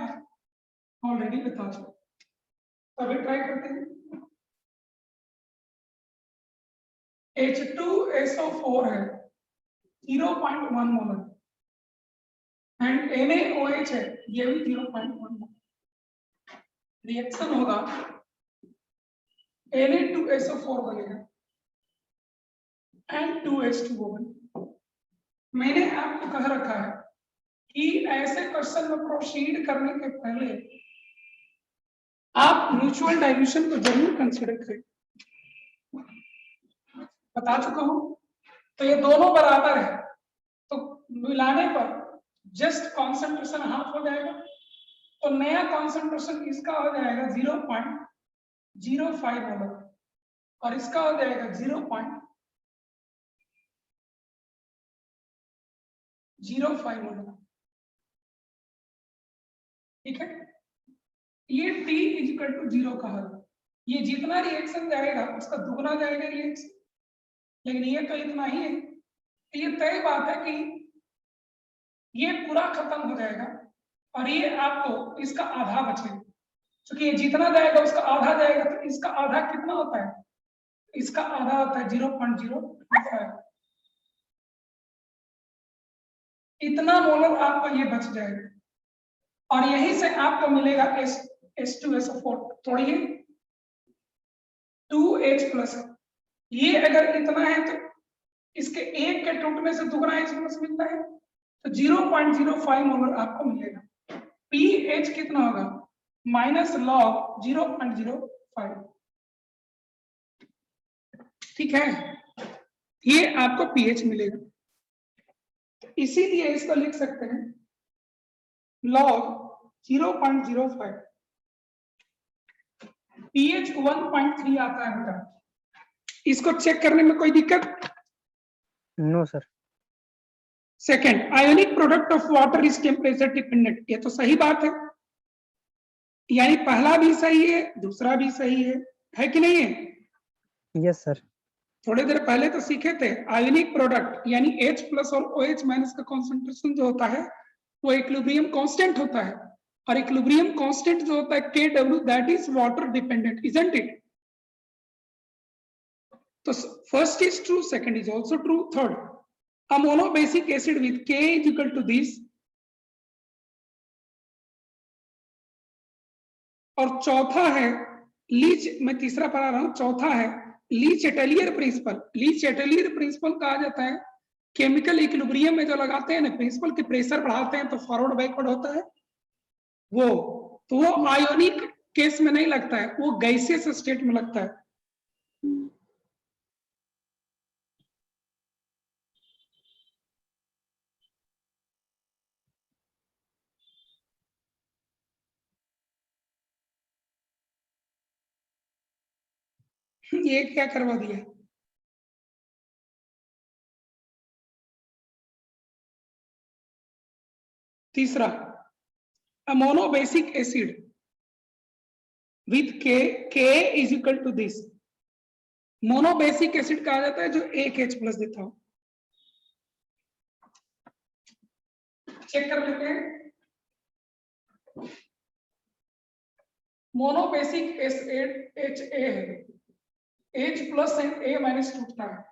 ऑलरेडी बता चुका, तो अभी ट्राई करते हैं। H2SO4 है 0.1 मोलर एंड NaOH है ये भी 0.1 मोलर। रिएक्शन होगा Na2SO4 बनेगा एंड 2H2O बनेगा। मैंने आपको कह रखा है कि ऐसे क्वेश्चन में प्रोसीड करने के पहले आप म्यूचुअल डाइल्यूशन को जरूर कंसीडर करें। बता चुका हूं, तो ये दोनों बराबर है तो मिलाने पर जस्ट कॉन्सेंट्रेशन हाफ हो जाएगा, तो नया कॉन्सेंट्रेशन इसका हो जाएगा 0.05 मोलर और इसका हो जाएगा 0.05 मोलर। ठीक है, ये T इक्वल टू 0 का हल। ये जितना रिएक्शन जाएगा उसका दुगना जाएगा रिएक्शन, लेकिन ये तो इतना ही है। ये तय बात है कि ये पूरा खत्म हो जाएगा और ये आपको इसका आधा बचेगा, क्योंकि ये जितना जाएगा उसका आधा जाएगा, तो इसका आधा कितना होता है? इसका आधा होता है 0.05। इतना मोलर आपको ये बच जाएगा और यहीं से आपको मिलेगा H2SO4 तोड़िए 2H प्लस। ये अगर इतना है तो इसके एक के टूटने से दुगना H प्लस मिलता है, तो 0.05 मोलर आपको मिलेगा। pH कितना होगा? Minus log 0.05। ठीक है, ये आपको pH मिलेगा। इसीलिए इसको लिख सकते हैं लॉग 0.05। pH 1.3 आता है बेटा। इसको चेक करने में कोई दिक्कत? No sir. Second, ionic product of water is temperature dependent. ये तो सही बात है, यानी पहला भी सही है दूसरा भी सही है कि नहीं है? Yes sir. थोड़ी देर पहले तो सीखे थे आयोनिक प्रोडक्ट यानी H प्लस और OH माइनस का कॉन्सेंट्रेशन जो होता है वो इक्विलिब्रियम कांस्टेंट होता है, और इक्विलिब्रियम कांस्टेंट जो होता है Kw, that is water dependent, isn't it? तो first is true, second is also true, third a monobasic acid with K is equal to this, और चौथा है लीच, मैं तीसरा पढ़ा रहा हूं, चौथा है Le Chatelier principle. Le Chatelier principle कहा जाता है केमिकल इक्विलिब्रियम में जो लगाते हैं ना प्रिंसिपल की प्रेशर बढ़ाते हैं तो फॉरवर्ड बैकवर्ड होता है वो, तो वो आयोनिक केस में नहीं लगता है, वो गैसियस स्टेट में लगता है। ये क्या करवा दिया? तीसरा, a monobasic acid with K is equal to this। Monobasic acid कहा जाता है जो एक H प्लस देता हो। चेक कर लेते हैं, मोनोबेसिक एसिड HA है, H plus and A minus टूटता है,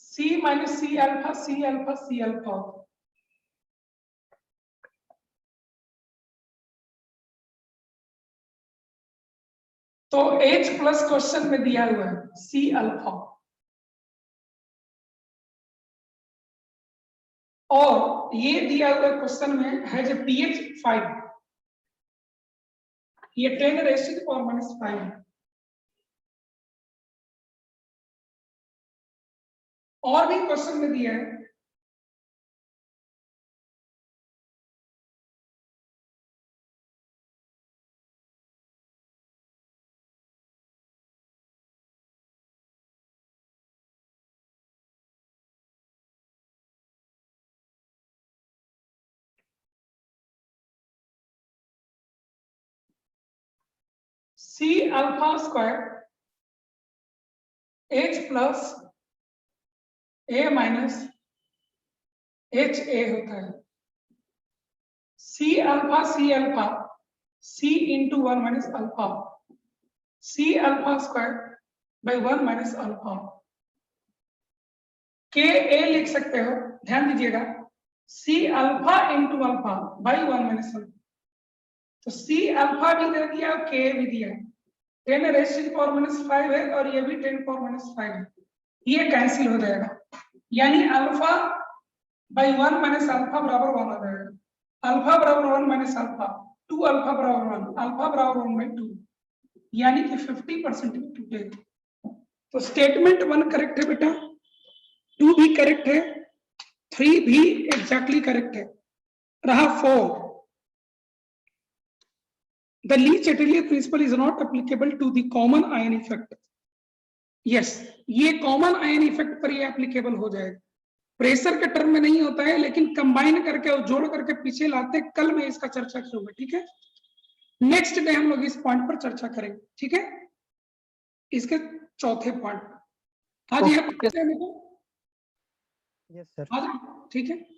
C minus C alpha C alpha C alpha. तो H प्लस क्वेश्चन में दिया हुआ है C अल्फा, और ये दिया हुआ क्वेश्चन में है जो pH 5, ये 10 रेज़ टू द पावर -5 है। और भी क्वेश्चन में दिया है C alpha square H plus A minus HA होता है। C alpha C into 1 minus alpha, C alpha square by 1 minus alpha. K A लिख सकते हो, ध्यान दीजिएगा, C alpha into alpha by 1 minus alpha. तो C अल्फा भी दे दिया और K भी दिया, 10 रेज़ टू द पावर -5 है और ये भी 10 पावर -5 है, ये कैंसिल हो जाएगा, यानी अल्फा बाई 1 माइनस अल्फा बराबर 1 हो जाएगा। अल्फा बराबर 1 माइनस अल्फा, 2 अल्फा बराबर 1, अल्फा बराबर 1 बाई 2, यानी कि 50% टूटेगा। तो स्टेटमेंट 1 करेक्ट है बेटा, 2 भी करेक्ट है, 3 भी एग्जैक्टली करेक्ट है। रहा 4, the Le Chatelier principle is not applicable to the common ion effect. Yes, ये कॉमन आयन इफेक्ट पर ये एप्लीकेबल हो जाएगा, प्रेशर के टर्म में नहीं होता है, लेकिन कंबाइन करके और जोड़ करके पीछे लाते हैं। कल मैं इसका चर्चा करूंगा, ठीक है, नेक्स्ट डे हम लोग इस पॉइंट पर चर्चा करेंगे, ठीक है, इसके चौथे पॉइंट। आज यहाँ यस सर। आज ठीक है।